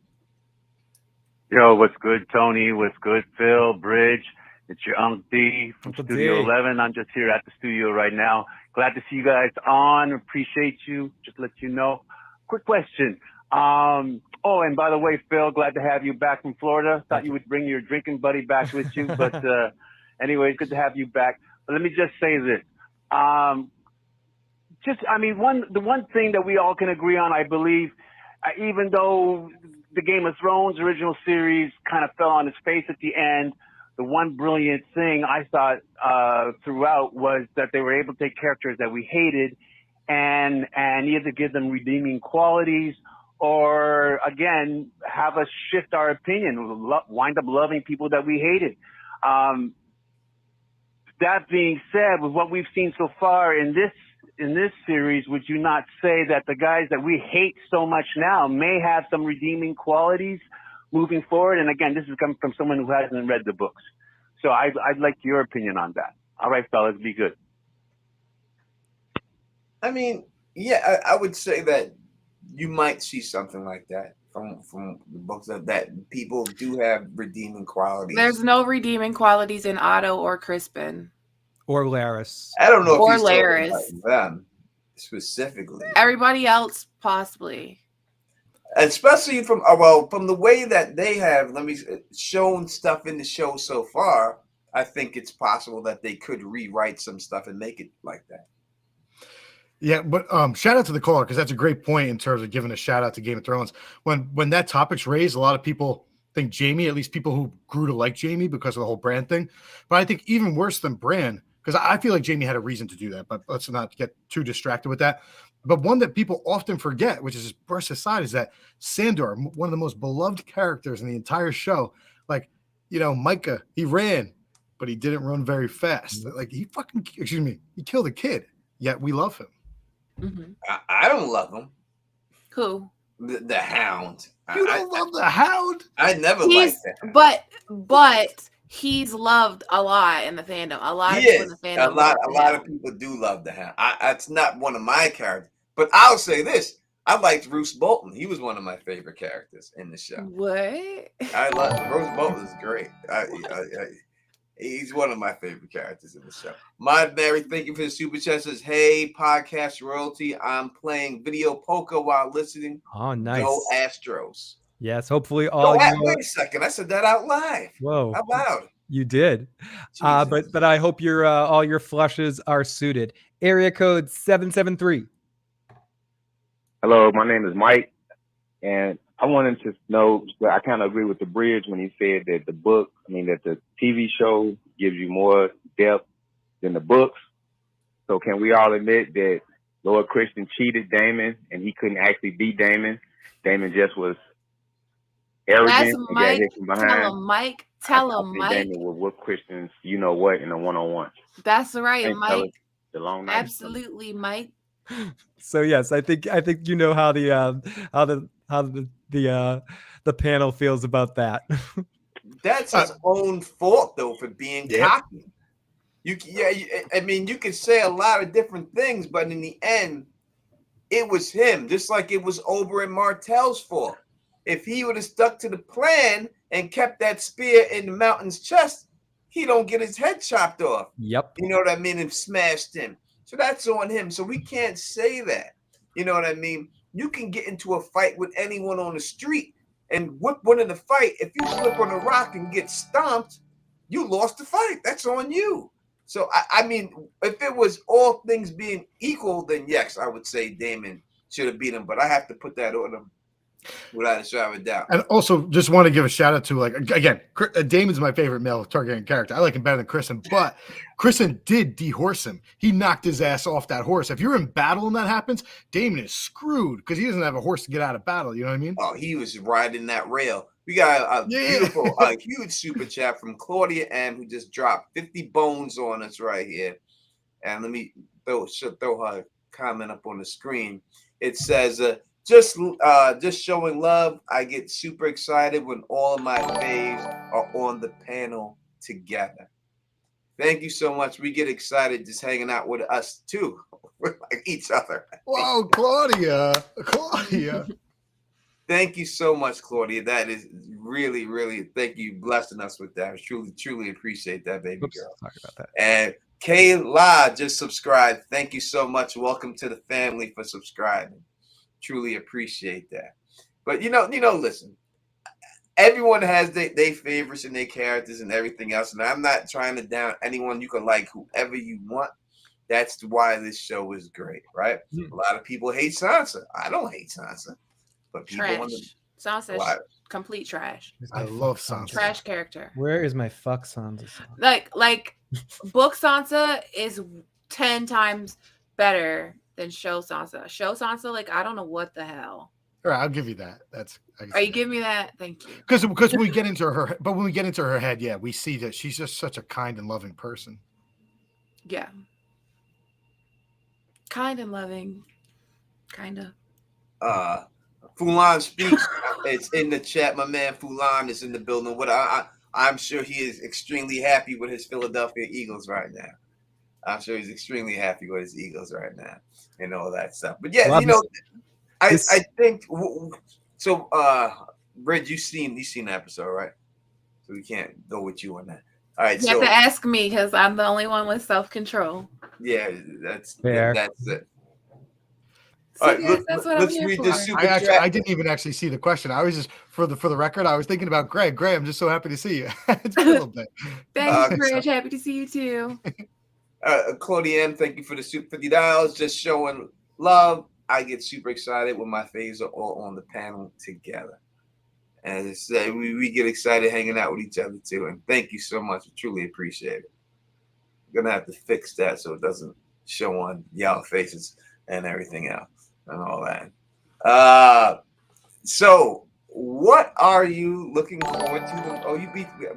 Yo, what's good, Tony? What's good, Phil, Bridge? It's your Uncle D from Studio 11. I'm just here at the studio right now. Glad to see you guys on. Appreciate you. Just to let you know. Quick question. Oh, and by the way, Phil, glad to have you back from Florida. Thought you would bring your drinking buddy back with you, but anyways, good to have you back. But let me just say this. The one thing that we all can agree on, I believe, even though the Game of Thrones original series kind of fell on its face at the end, the one brilliant thing I thought throughout was that they were able to take characters that we hated and either give them redeeming qualities or, again, have us shift our opinion, wind up loving people that we hated. That being said, with what we've seen so far in this series, would you not say that the guys that we hate so much now may have some redeeming qualities moving forward? And again, this is coming from someone who hasn't read the books. So I'd like your opinion on that. All right, fellas, be good. I mean, yeah, I would say that you might see something like that from the books, that people do have redeeming qualities. There's no redeeming qualities in Otto or Crispin. Or Laris. I don't know Or if he's talking Laris. about them specifically. Everybody else, possibly. Especially from from the way that they have shown stuff in the show so far, I think it's possible that they could rewrite some stuff and make it like that. Yeah, but shout out to the caller, because that's a great point in terms of giving a shout out to Game of Thrones. When that topic's raised, a lot of people think Jaime, at least people who grew to like Jaime because of the whole Bran thing. But I think even worse than Bran, because I feel like Jaime had a reason to do that, but let's not get too distracted with that. But one that people often forget, which is just brushed aside, is that Sandor, one of the most beloved characters in the entire show, like, Micah, he ran, but he didn't run very fast. Like, he killed a kid, yet we love him. Mm-hmm. I don't love him. Who? The Hound. You don't love the Hound? I never liked that. But he's loved a lot in the fandom. A lot of people in the fandom. A lot of people do love the Hound. It's not one of my characters, but I'll say this: I liked Roose Bolton. He was one of my favorite characters in the show. What? I love Roose Bolton. Is great. He's one of my favorite characters in the show. Mod Mary, thank you for the super chat. Says, hey, podcast royalty. I'm playing video poker while listening. Oh, nice. Go Astros. Yes, hopefully all wait a second. I said that out live. Whoa. Out loud. You did. But I hope your all your flushes are suited. Area code 773. Hello, my name is Mike, and I wanted to know, I kind of agree with the Bridge when he said that that the TV show gives you more depth than the books. So can we all admit that Lord Christian cheated Damon and he couldn't actually beat Damon? Damon just was arrogant and got hit from behind. Tell him, Mike. Damon will whoop Christian's in a one-on-one. That's right, Thanks, Mike. fellas. The long night. Absolutely, Mike. So yes, I think you know how the panel feels about that. That's his own fault, though, for being cocky. You could say a lot of different things, but in the end, it was him. Just like it was Oberyn Martell's fault. If he would have stuck to the plan and kept that spear in the Mountain's chest, he don't get his head chopped off. Yep. You know what I mean? And smashed him. So that's on him. So we can't say that. You know what I mean? You can get into a fight with anyone on the street and whip one in the fight. If you slip on a rock and get stomped, you lost the fight. That's on you. So, I mean, if it was all things being equal, then yes, I would say Damon should have beat him. But I have to put that on him without a shadow of a doubt. And also, just want to give a shout out to, again, Damon's my favorite male Targaryen character. I like him better than Kristen, but Kristen did dehorse him. He knocked his ass off that horse. If you're in battle and that happens, Damon is screwed because he doesn't have a horse to get out of battle. You know what I mean? Oh, he was riding that rail. We got a beautiful, huge super chat from Claudia M, who just dropped 50 bones on us right here. And let me throw her comment up on the screen. It says, just showing love. I get super excited when all of my faves are on the panel together. Thank you so much. We get excited just hanging out with us too. We're like each other. Whoa, Claudia. Thank you so much, Claudia. That is really, really, thank you blessing us with that. I truly appreciate that, baby girl. Sorry about that. And Kayla just subscribed. Thank you so much. Welcome to the family for subscribing. Truly appreciate that. But listen, everyone has their favorites and their characters and everything else. And I'm not trying to down anyone. You can like whoever you want. That's why this show is great, right? A lot of people hate Sansa. I don't hate Sansa. But people Trash. Sansa's complete trash. I love Sansa. Trash character. Where is my fuck Sansa song? Like book Sansa is 10 times better than show Sansa. Show Sansa, I don't know what the hell. All right, I'll give you that. Are you giving me that? Thank you. Because when we get into her head, yeah, we see that she's just such a kind and loving person. Yeah. Kind and loving. Kind of. Fulan speaks. It's in the chat. My man Fulan is in the building. I'm sure he is extremely happy with his Philadelphia Eagles right now. I'm sure he's extremely happy with his Eagles right now and all that stuff. But yeah, I think so. Red, you seen the episode, right? So we can't go with you on that. All right, You have so to ask me because I'm the only one with self-control. yeah, that's Fair. that's it. See, All right, guys, that's what I'm let's here read for. this super chat. I didn't even actually see the question. I was just for the record, I was thinking about Greg. Greg, I'm just so happy to see you. It's been a little bit. Thanks, Bridge. Happy to see you too. Claudia, thank you for the super $50. Just showing love. I get super excited when my faves are all on the panel together. And it's, we get excited hanging out with each other too. And thank you so much. I truly appreciate it. I'm going to have to fix that so it doesn't show on y'all faces and everything else and all that. So what are you looking forward to? Oh,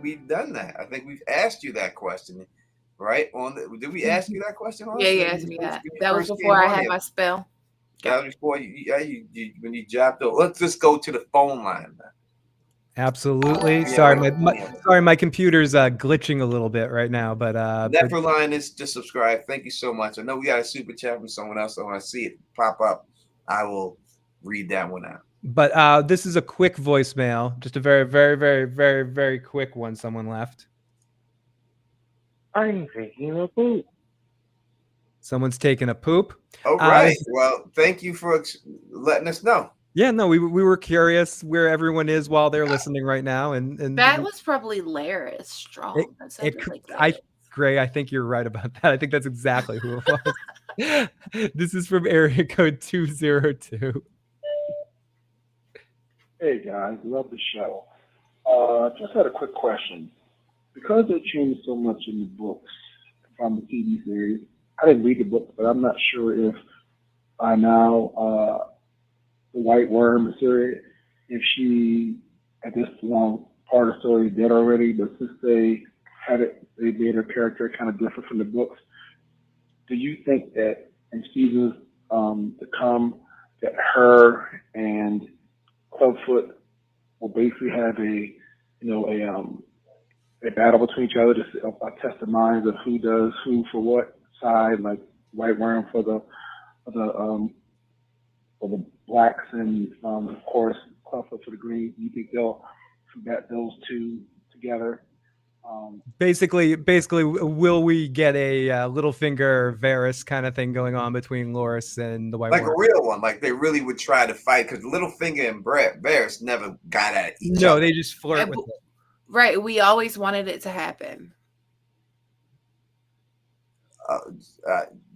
we've done that. I think we've asked you that question, right? Did we ask you that question? Yeah, you asked me that. That was before I had my spell. That was before you when you dropped it. Let's just go to the phone line now. Absolutely. Yeah, Sorry, right. sorry, my computer's glitching a little bit right now, but That line is just subscribe. Thank you so much. I know we got a super chat from someone else, so when I see it pop up, I will read that one out. But this is a quick voicemail, just a very, very, very, very, very quick one. Someone left. I'm taking a poop. Someone's taking a poop. All right. Well, thank you for letting us know. Yeah, no, we were curious where everyone is while they're listening right now, and That was probably Laris Strong. That sounded like Laris. Gray, I think you're right about that. I think that's exactly who it was. This is from area code 202. Hey guys, love the show. Just had a quick question. Because they changed so much in the books from the TV series, I didn't read the book, but I'm not sure if by now the White Worm series, if she at this part of the story dead already, but since they made her character kind of different from the books, do you think that in seasons to come that her and Clubfoot will basically have a battle between each other to test the minds of who does who for what side, like White Worm for the blacks and of course Clubfoot for the green? Do you think they'll combat those two together? Basically, will we get a Littlefinger Varys kind of thing going on between Loras and the White Like Worm? a real one, like they really would try to fight, because Littlefinger and Varys never got at each No, other. they just flirt with it. Right. We always wanted it to happen.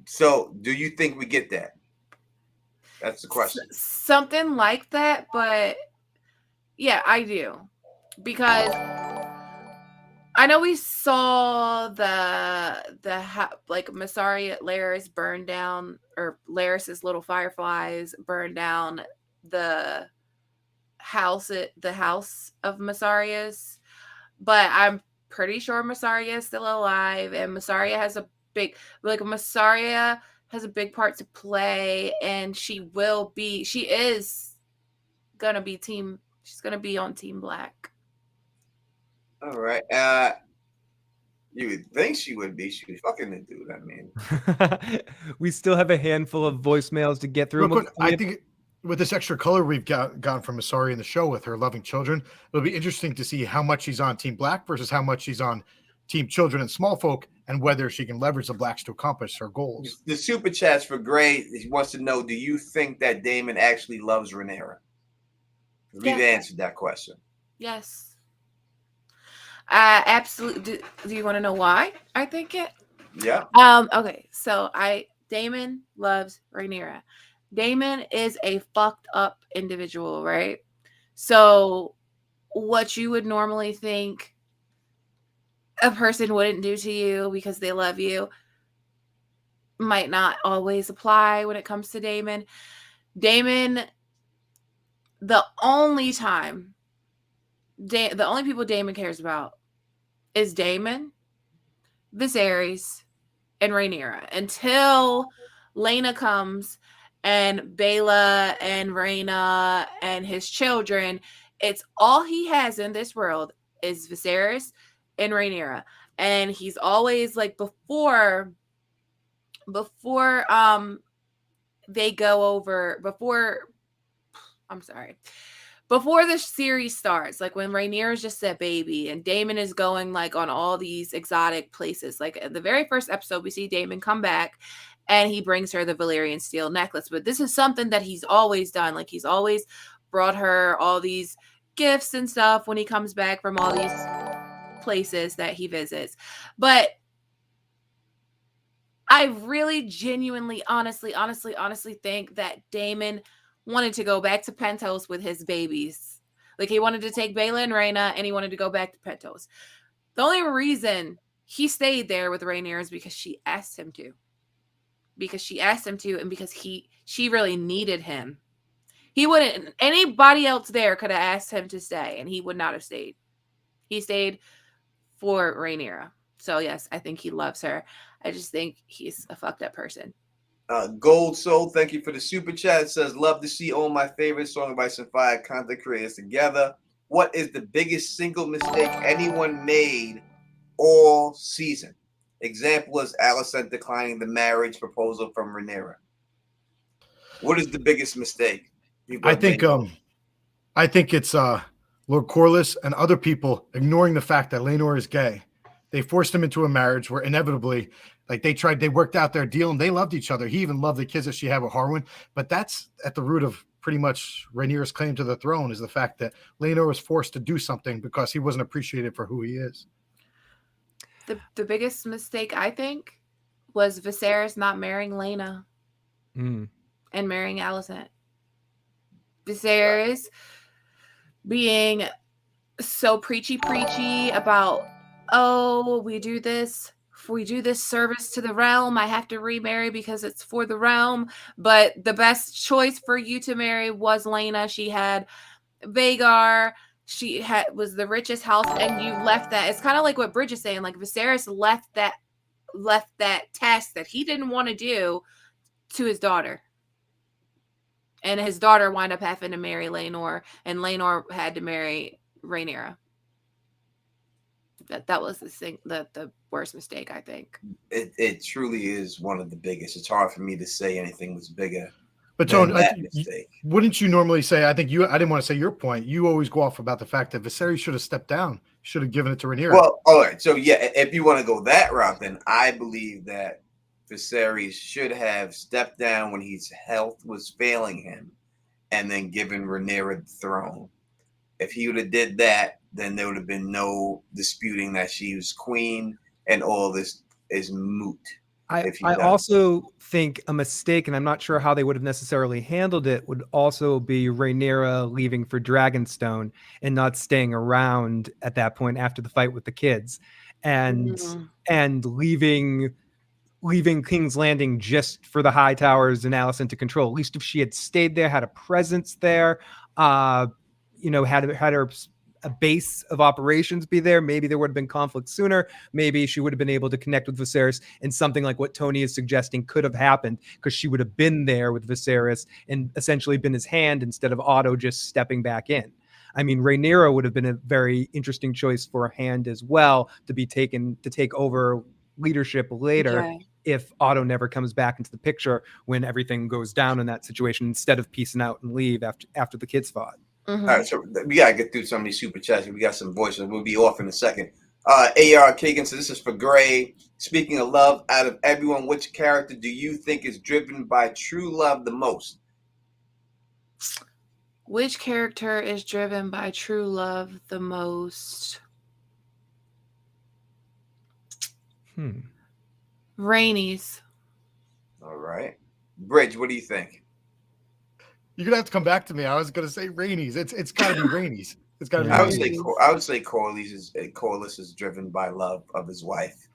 So, do you think we get that? That's the question. Something like that, but yeah, I do. Because I know we saw like Mysaria Laris burn down, or Laris's little fireflies burn down the house of Mysaria's, but I'm pretty sure Mysaria is still alive, and Mysaria has a big part to play, and she's gonna be on Team Black. All right. You would think she would be. She was fucking the dude. I mean, we still have a handful of voicemails to get through. Real quick, I think with this extra color we've gotten from Mysaria in the show with her loving children, it'll be interesting to see how much she's on Team Black versus how much she's on Team Children and Small Folk, and whether she can leverage the Blacks to accomplish her goals. the super chats for Gray. He wants to know: do you think that Damon actually loves Rhaenyra? We've answered that question. Yes. Absolutely. Do you want to know why I think it? Yeah. Okay. So Damon loves Rhaenyra. Damon is a fucked up individual, right? So what you would normally think a person wouldn't do to you because they love you might not always apply when it comes to Damon. The only people Damon cares about is Damon, Viserys, and Rhaenyra, until Laena comes and Bela and Rhaena and his children. It's all he has in this world is Viserys and Rhaenyra, and he's always like before before the series starts, like when Rhaenyra is just a baby and Damon is going like on all these exotic places. Like in the very first episode, we see Damon come back and he brings her the Valyrian steel necklace. But this is something that he's always done. Like he's always brought her all these gifts and stuff when he comes back from all these places that he visits. But I really genuinely, honestly think that Damon wanted to go back to Pentos with his babies. Like he wanted to take Baela and Rhaena and he wanted to go back to Pentos. The only reason he stayed there with Rhaenyra is because she asked him to. Because she asked him to, and because she really needed him. He wouldn't, anybody else there could have asked him to stay and he would not have stayed. He stayed for Rhaenyra. So yes, I think he loves her. I just think he's a fucked up person. Gold Soul, thank you for the super chat. It says, love to see all my favorite Song of Ice and Fire content creators together. What is the biggest single mistake anyone made all season? Example is Alicent declining the marriage proposal from Rhaenyra. What is the biggest mistake? I think it's Lord Corlys and other people ignoring the fact that Laenor is gay. They forced him into a marriage where inevitably, like they worked out their deal and they loved each other. He even loved the kids that she had with Harwin. But that's at the root of pretty much Rhaenyra's claim to the throne, is the fact that Laenor was forced to do something because he wasn't appreciated for who he is. The biggest mistake, I think, was Viserys not marrying Laena and marrying Alicent. Viserys being so preachy about, oh, we do this service to the realm, I have to remarry because it's for the realm. But the best choice for you to marry was Laena. She had Vhagar. She was the richest house, and you left that. It's kind of like what Bridge is saying. Like Viserys left that task that he didn't want to do to his daughter. And his daughter wound up having to marry Laenor, and Laenor had to marry Rhaenyra. That was the worst mistake, I think. It truly is one of the biggest. It's hard for me to say anything was bigger. But Tony, wouldn't you normally say? I didn't want to say your point. You always go off about the fact that Viserys should have stepped down, should have given it to Rhaenyra. Well, all right. So yeah, if you want to go that route, then I believe that Viserys should have stepped down when his health was failing him, and then given Rhaenyra the throne. If he would have did that, then there would have been no disputing that she was queen, and all this is moot. I also think a mistake, and I'm not sure how they would have necessarily handled it, would also be Rhaenyra leaving for Dragonstone and not staying around at that point after the fight with the kids, and leaving King's Landing just for the High Towers and Alicent to control. At least if she had stayed there, had a presence there, had her a base of operations be there, maybe there would have been conflict sooner. Maybe she would have been able to connect with Viserys, and something like what Tony is suggesting could have happened, because she would have been there with Viserys and essentially been his hand instead of Otto just stepping back in. I mean, Rhaenyra would have been a very interesting choice for a hand as well, to be taken to take over leadership later if Otto never comes back into the picture when everything goes down in that situation, instead of piecing out and leave after the kids fought. All right, so we gotta get through some of these super chats. We got some voices. We'll be off in a second. AR Kagan says, this is for Gray. Speaking of love, out of everyone, which character do you think is driven by true love the most? Which character is driven by true love the most? Rhaenys. All right. Bridge, what do you think? You're gonna have to come back to me. I was gonna say Rhaenys. It's gotta be Rhaenys. It's gotta be. I would say Corlys is driven by love of his wife.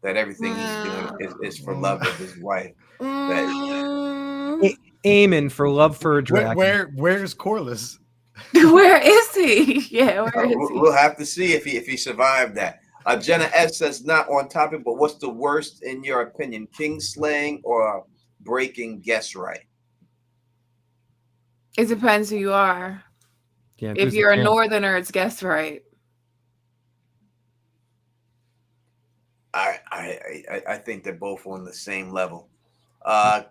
That everything he's doing is for love of his wife. Aemond for love for a dragon. Where's Corlys? Where is he? Yeah, where is he? We'll have to see if he survived that. Jenna S says, not on topic, but what's the worst in your opinion? King slaying or breaking guest right? It depends who you are. Yeah, if you're a northerner, it's guest right. I think they're both on the same level.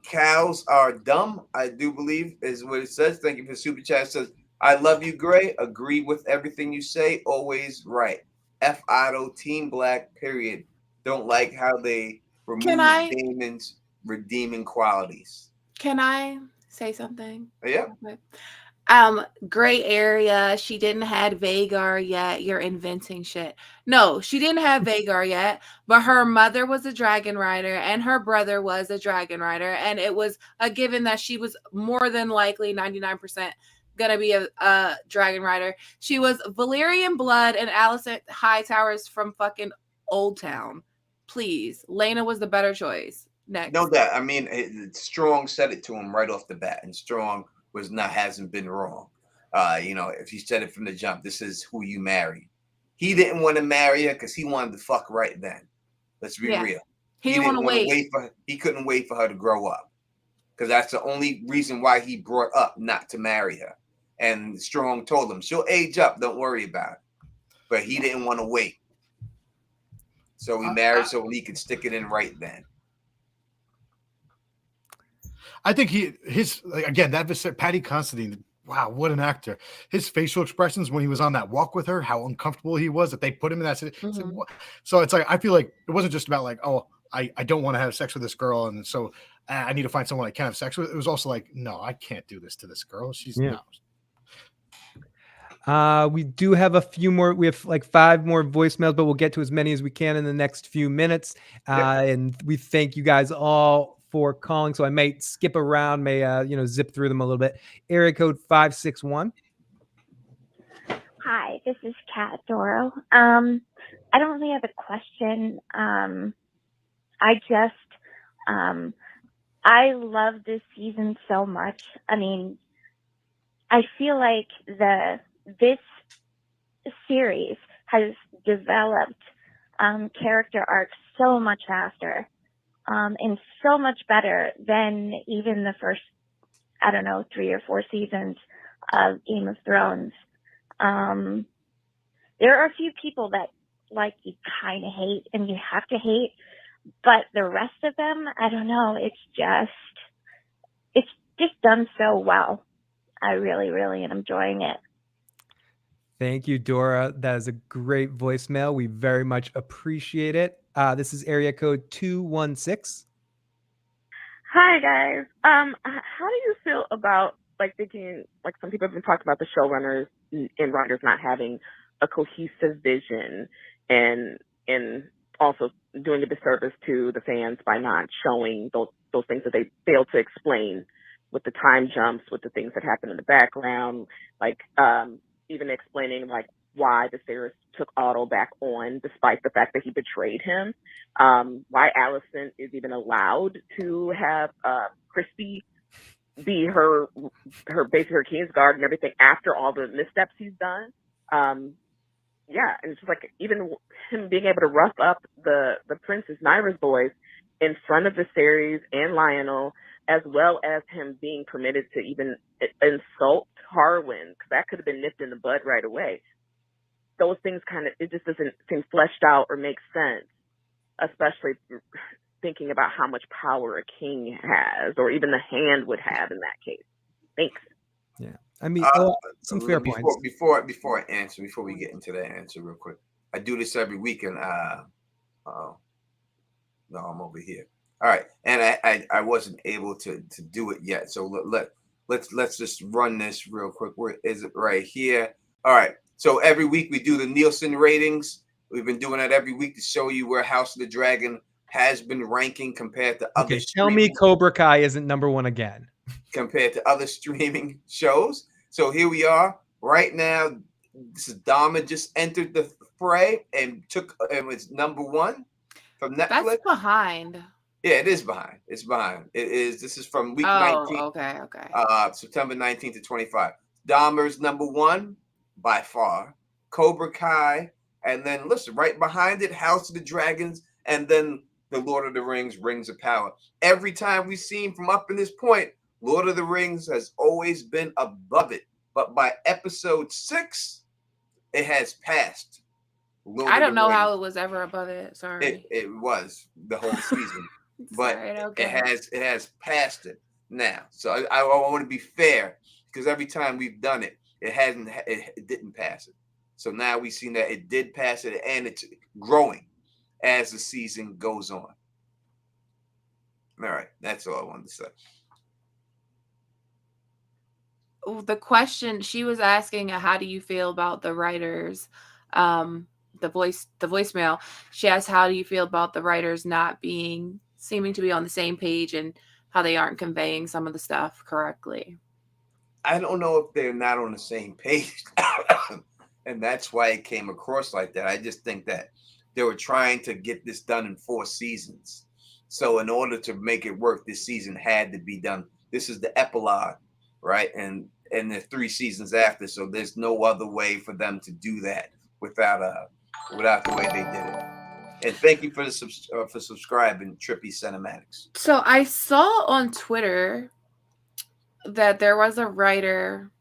Cows are dumb, I do believe, is what it says. Thank you for super chat. It says, I love you, Gray. Agree with everything you say. Always right. F. Otto, Team Black, period. Don't like how they Can remove I Damon's redeeming qualities. can I say something? Yeah. real quick? Gray area. She didn't have Vagar yet. You're inventing shit. No, she didn't have Vagar yet, but her mother was a dragon rider and her brother was a dragon rider, and it was a given that she was more than likely 99% gonna be a dragon rider. She was Valyrian blood, and Alicent Hightowers from fucking Old Town. Please, Lena was the better choice. Next. No doubt. I mean, Strong said it to him right off the bat, and Strong hasn't been wrong. If he said it from the jump, this is who you marry. He didn't want to marry her because he wanted to fuck right then. Let's be Yeah. real. He didn't wanna want to wait. He couldn't wait for her to grow up, because that's the only reason why he brought up not to marry her. And Strong told him she'll age up. Don't worry about it. But he didn't want to wait, so he married so he could stick it in right then. I think Patty Considine. Wow, what an actor! His facial expressions when he was on that walk with her, how uncomfortable he was that they put him in that situation. So it's like I feel like it wasn't just about like, oh, I don't want to have sex with this girl, and so I need to find someone I can have sex with. It was also like, no, I can't do this to this girl. She's no. We do have a few more. We have like 5 more voicemails, but we'll get to as many as we can in the next few minutes. And we thank you guys all for calling. So I might skip around, zip through them a little bit. Area code 561. Hi, this is Kat Doro. I don't really have a question. I love this season so much. I mean, I feel like this series has developed character arcs so much faster and so much better than even the first, 3 or 4 seasons of Game of Thrones. There are a few people that you kind of hate and you have to hate, but the rest of them, I don't know. It's just done so well. I really, really am enjoying it. Thank you, Dora. That is a great voicemail. We very much appreciate it. This is area code 216. Hi guys. How do you feel about thinking some people have been talking about the showrunners and writers not having a cohesive vision and also doing a disservice to the fans by not showing those things that they failed to explain with the time jumps, with the things that happen in the background, even explaining why Viserys took Otto back on despite the fact that he betrayed him, why Alicent is even allowed to have Christy be her basically her Kingsguard and everything after all the missteps he's done. And it's just even him being able to rough up the Princess Nyra's boys in front of Viserys and Lionel, as well as him being permitted to even insult Harwin, because that could have been nipped in the bud right away. Those things it just doesn't seem fleshed out or make sense, especially thinking about how much power a king has, or even the hand would have in that case. Thanks. Yeah. I mean, some fair points. Before we get into that answer real quick, I do this every week, and no, I'm over here. All right, and I wasn't able to do it yet, so let's just run this real quick. Where is it? Right here. All right. So every week we do the Nielsen ratings. We've been doing that every week to show you where House of the Dragon has been ranking compared to other. Okay, tell me Cobra Kai isn't number 1 again. Compared to other streaming shows. So here we are right now. This is Dama just entered the fray and was number 1 from Netflix. That's behind. Yeah, it is behind. It's behind. This is from week 19. Okay. September 19th to 25. Dahmer's number 1 by far. Cobra Kai, and then listen, right behind it, House of the Dragons, and then the Lord of the Rings, Rings of Power. Every time we've seen from up in this point, Lord of the Rings has always been above it. But by episode 6, it has passed. I don't know how it was ever above it. Sorry. It was the whole season. But it has passed it now. So I want to be fair, because every time we've done it, It didn't pass it. So now we've seen that it did pass it, and it's growing as the season goes on. All right, that's all I wanted to say. The question she was asking, how do you feel about the writers, the voicemail, she asked, how do you feel about the writers not seeming to be on the same page and how they aren't conveying some of the stuff correctly? I don't know if they're not on the same page, and that's why it came across like that. I just think that they were trying to get this done in 4 seasons. So in order to make it work, this season had to be done. This is the epilogue, right? And there's 3 seasons after, so there's no other way for them to do that without the way they did it. And thank you for for subscribing, Trippy Cinematics. So I saw on Twitter that there was a writer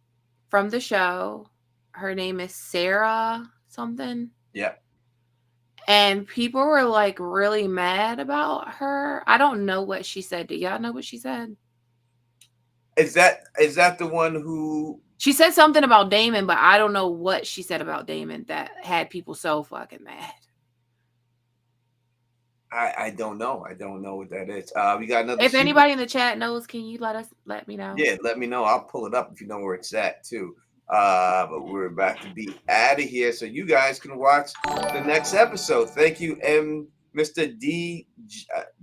from the show. Her name is Sarah something. Yeah. And people were like really mad about her. I don't know what she said. Do y'all know what she said? Is that the one who She said something about Damon, but I don't know what she said about Damon that had people so fucking mad. I don't know. I don't know what that is. We got another. If anybody in the chat knows, can you let me know? Yeah, let me know. I'll pull it up if you know where it's at too. But we're about to be out of here, so you guys can watch the next episode. Thank you, Mr.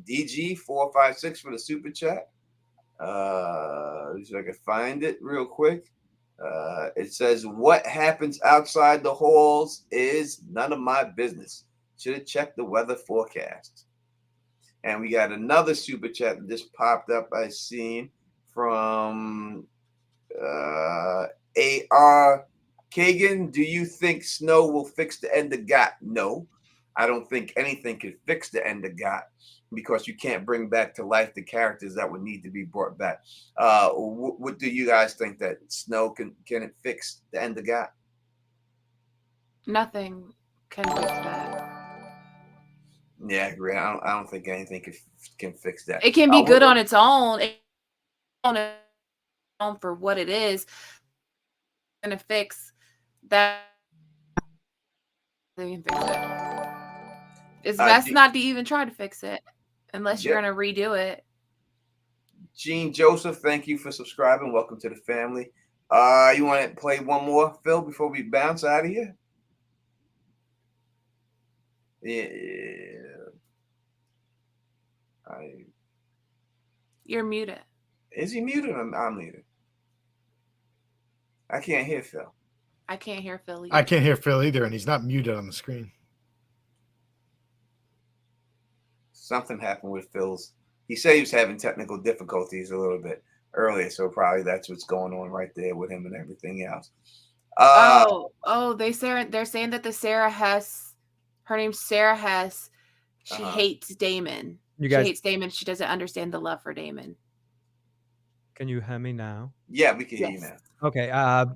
DG456 for the super chat. So I can find it real quick. It says, "What happens outside the halls is none of my business. Should have checked the weather forecast." And we got another super chat that just popped up. I seen from A.R. Kagan. Do you think snow will fix the end of GOT? No, I don't think anything can fix the end of GOT because you can't bring back to life the characters that would need to be brought back. What do you guys think, that snow can it fix the end of GOT? Nothing can fix that. Yeah, I agree. I don't think anything can fix that. It can be good on its own. For what it is, going to fix that. They can fix it. It's best not to even try to fix it unless you're going to redo it. Gene Joseph, thank you for subscribing. Welcome to the family. You want to play one more, Phil, before we bounce out of here? Yeah. You're muted. Is he muted? I'm muted. I can't hear Phil. I can't hear Phil either. I can't hear Phil either, and he's not muted on the screen. Something happened with Phil's. He said he was having technical difficulties a little bit earlier, so probably that's what's going on right there with him and everything else. They're saying that the Sarah Hess, her name's Sarah Hess, she hates Damon. She hates Damon. She doesn't understand the love for Damon. Can you hear me now? Yeah, we can hear you now. Okay.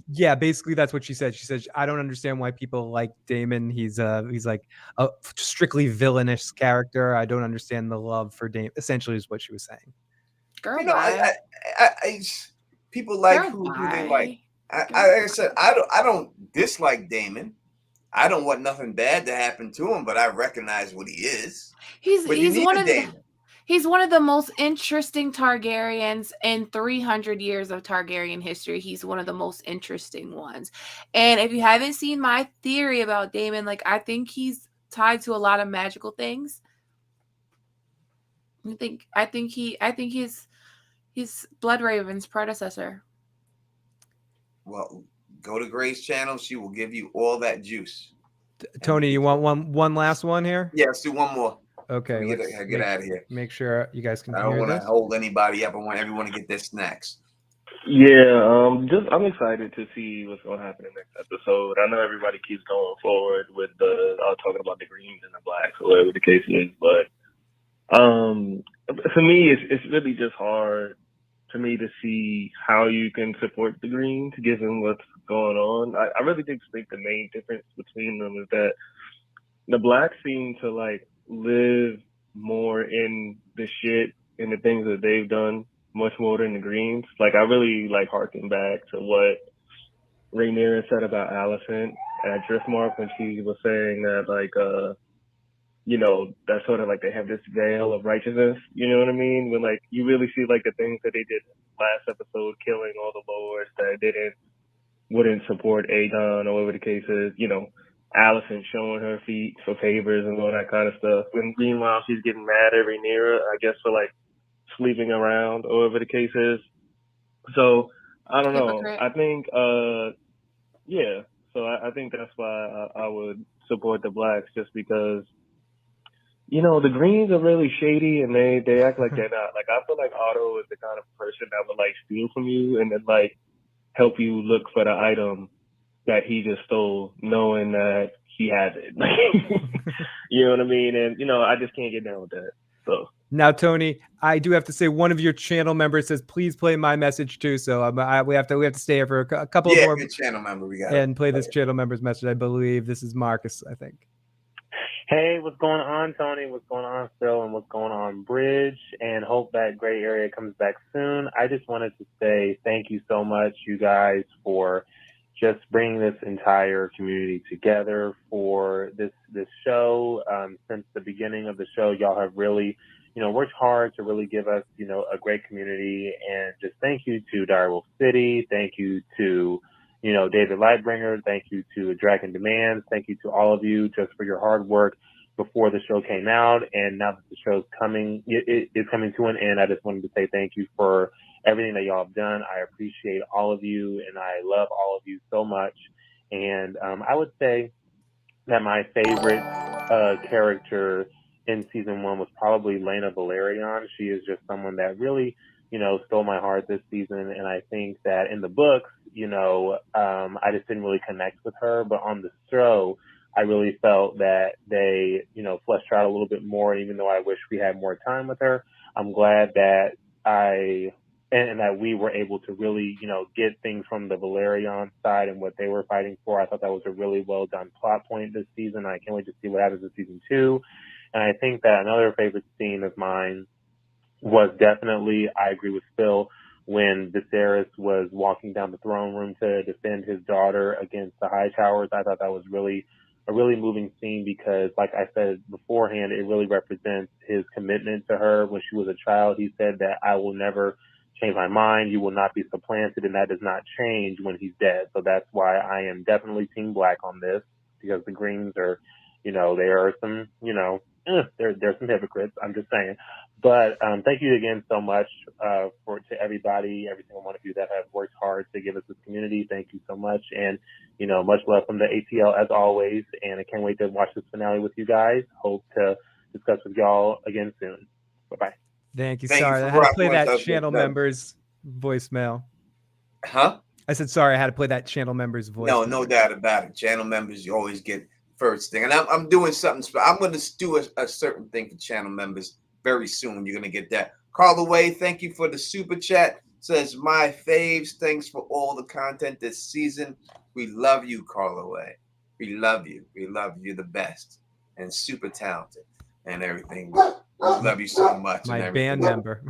Yeah, basically that's what she said. She said, I don't understand why people like Damon. He's like a strictly villainous character. I don't understand the love for Damon. Essentially is what she was saying. Girl, you know, I people like who do they like? Like I said, I don't dislike Damon. I don't want nothing bad to happen to him, but I recognize what he is. He's one of the most interesting Targaryens in 300 years of Targaryen history. He's one of the most interesting ones. And if you haven't seen my theory about Damon, like I think he's tied to a lot of magical things. I think he's Bloodraven's predecessor. Well, go to Gray's channel. She will give you all that juice. Tony, you want one last one here? Yeah, let's do one more. Okay, get out of here. Make sure you guys can I don't hear want this. to hold anybody up. I want everyone to get their snacks. Yeah, I'm excited to see what's going to happen in the next episode. I know everybody keeps going forward with talking about the greens and the blacks or whatever the case is, but for me, it's really just hard for me to see how you can support the greens given what's going on. I really think the main difference between them is that the blacks seem to like live more in the shit and the things that they've done much more than the greens. Like I really like harken back to what Rhaenyra said about Alicent at Driftmark when she was saying that, like, that's sort of like they have this veil of righteousness, you know what I mean? When, like, you really see, like, the things that they did last episode, killing all the lords that wouldn't support Aegon or whatever the case is, Alicent showing her feet for favors and all that kind of stuff. And meanwhile, she's getting mad at Rhaenyra, I guess, for, like, sleeping around or whatever the case is. So, I don't know. Hypocrite. I think, yeah. So I think that's why I would support the Blacks, just because, the Greens are really shady and they act like they're not. Like, I feel like Otto is the kind of person that would, like, steal from you and then, like, help you look for the item that he just stole, knowing that he has it. You know what I mean? And, I just can't get down with that. So. Now, Tony, I do have to say one of your channel members says, please play my message too. So we have to stay here for a couple more. Good channel member we got. And play this channel member's message. I believe this is Marcus, I think. Hey, what's going on, Tony? What's going on, Phil? And what's going on, Bridge? And hope that gray area comes back soon. I just wanted to say thank you so much, you guys, for just bringing this entire community together for this show. Since the beginning of the show, y'all have really, worked hard to really give us, a great community. And just thank you to Direwolf City. Thank you to, David Lightbringer. Thank you to Dragon Demands. Thank you to all of you just for your hard work before the show came out. And now that the show's coming, it is coming to an end. I just wanted to say thank you for everything that y'all have done. I appreciate all of you, and I love all of you so much. And I would say that my favorite character in season 1 was probably Laena Velaryon. She is just someone that really, stole my heart this season. And I think that in the books, I just didn't really connect with her. But on the show, I really felt that they, fleshed her out a little bit more. And even though I wish we had more time with her, I'm glad that and that we were able to really, get things from the Velaryon side and what they were fighting for. I thought that was a really well done plot point this season. I can't wait to see what happens in season 2. And I think that another favorite scene of mine was definitely, I agree with Phil, when Viserys was walking down the throne room to defend his daughter against the High Towers. I thought that was a really moving scene because, like I said beforehand, it really represents his commitment to her. When she was a child, he said that I will never change my mind. You will not be supplanted, and that does not change when he's dead. So that's why I am definitely Team Black on this, because the Greens are, they are some, they're some hypocrites. I'm just saying. But thank you again so much to everybody, every single one of you that have worked hard to give us this community. Thank you so much. And, much love from the ATL as always. And I can't wait to watch this finale with you guys. Hope to discuss with y'all again soon. Bye-bye. Thank you. Sorry, I had to play that channel member's voicemail. Huh? I said, sorry, I had to play that channel member's voicemail. No doubt about it. Channel members, you always get first thing. And I'm doing something. I'm going to do a certain thing for channel members very soon. You're going to get that. Carl Away, thank you for the super chat. Says, my faves, thanks for all the content this season. We love you, Carl Away. We love you. We love you. You're the best and super talented and everything. We love you so much. My band member.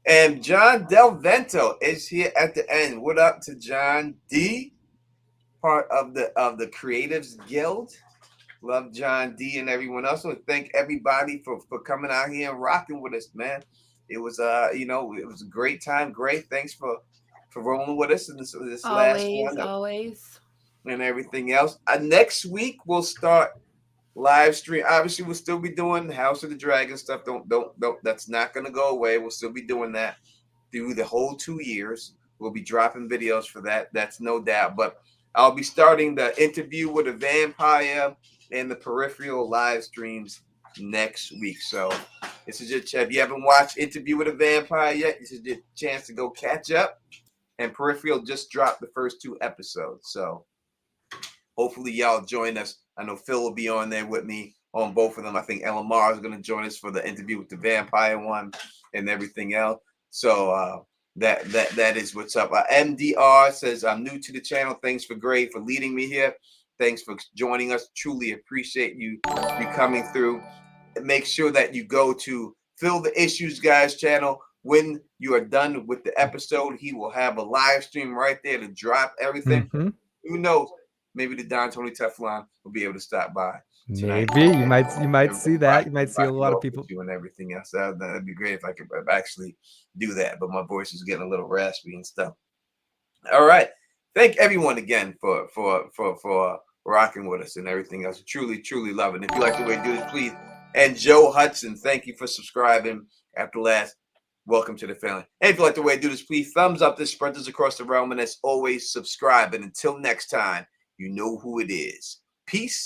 And John Del Vento is here at the end. What up to John D, part of the Creatives Guild. Love John D and everyone else. So thank everybody for coming out here and rocking with us, man. It was it was a great time. Great. Thanks for rolling with us in this last one. Always. And everything else. Next week we'll start live stream. Obviously, we'll still be doing House of the Dragon stuff. Don't. That's not gonna go away. We'll still be doing that through the whole 2 years. We'll be dropping videos for that. That's no doubt. But I'll be starting the interview with a vampire and the peripheral live streams next week. So this is your chance. If you haven't watched Interview with a Vampire yet, this is your chance to go catch up. And peripheral just dropped the first 2 episodes. So hopefully y'all join us. I know Phil will be on there with me on both of them. I think Elamar is going to join us for the Interview with the Vampire one and everything else. So that is what's up. MDR says, I'm new to the channel. Thanks for leading me here. Thanks for joining us. Truly appreciate you coming through. Make sure that you go to Fill the Issues Guys channel. When you are done with the episode, he will have a live stream right there to drop everything. Who knows? Maybe the Don Tony Teflon will be able to stop by tonight. Maybe you might see that. You might see a Rock it lot of off with people. you and everything else. That'd be great if I could actually do that. But my voice is getting a little raspy and stuff. All right. Thank everyone again for rocking with us and everything else. Truly, truly love it. If you like the way we do this, please. And Joe Hudson, thank you for subscribing after last. Welcome to the family. And if you like the way I do this, please thumbs up this, spread this across the realm, and as always, subscribe. And until next time, you know who it is. Peace.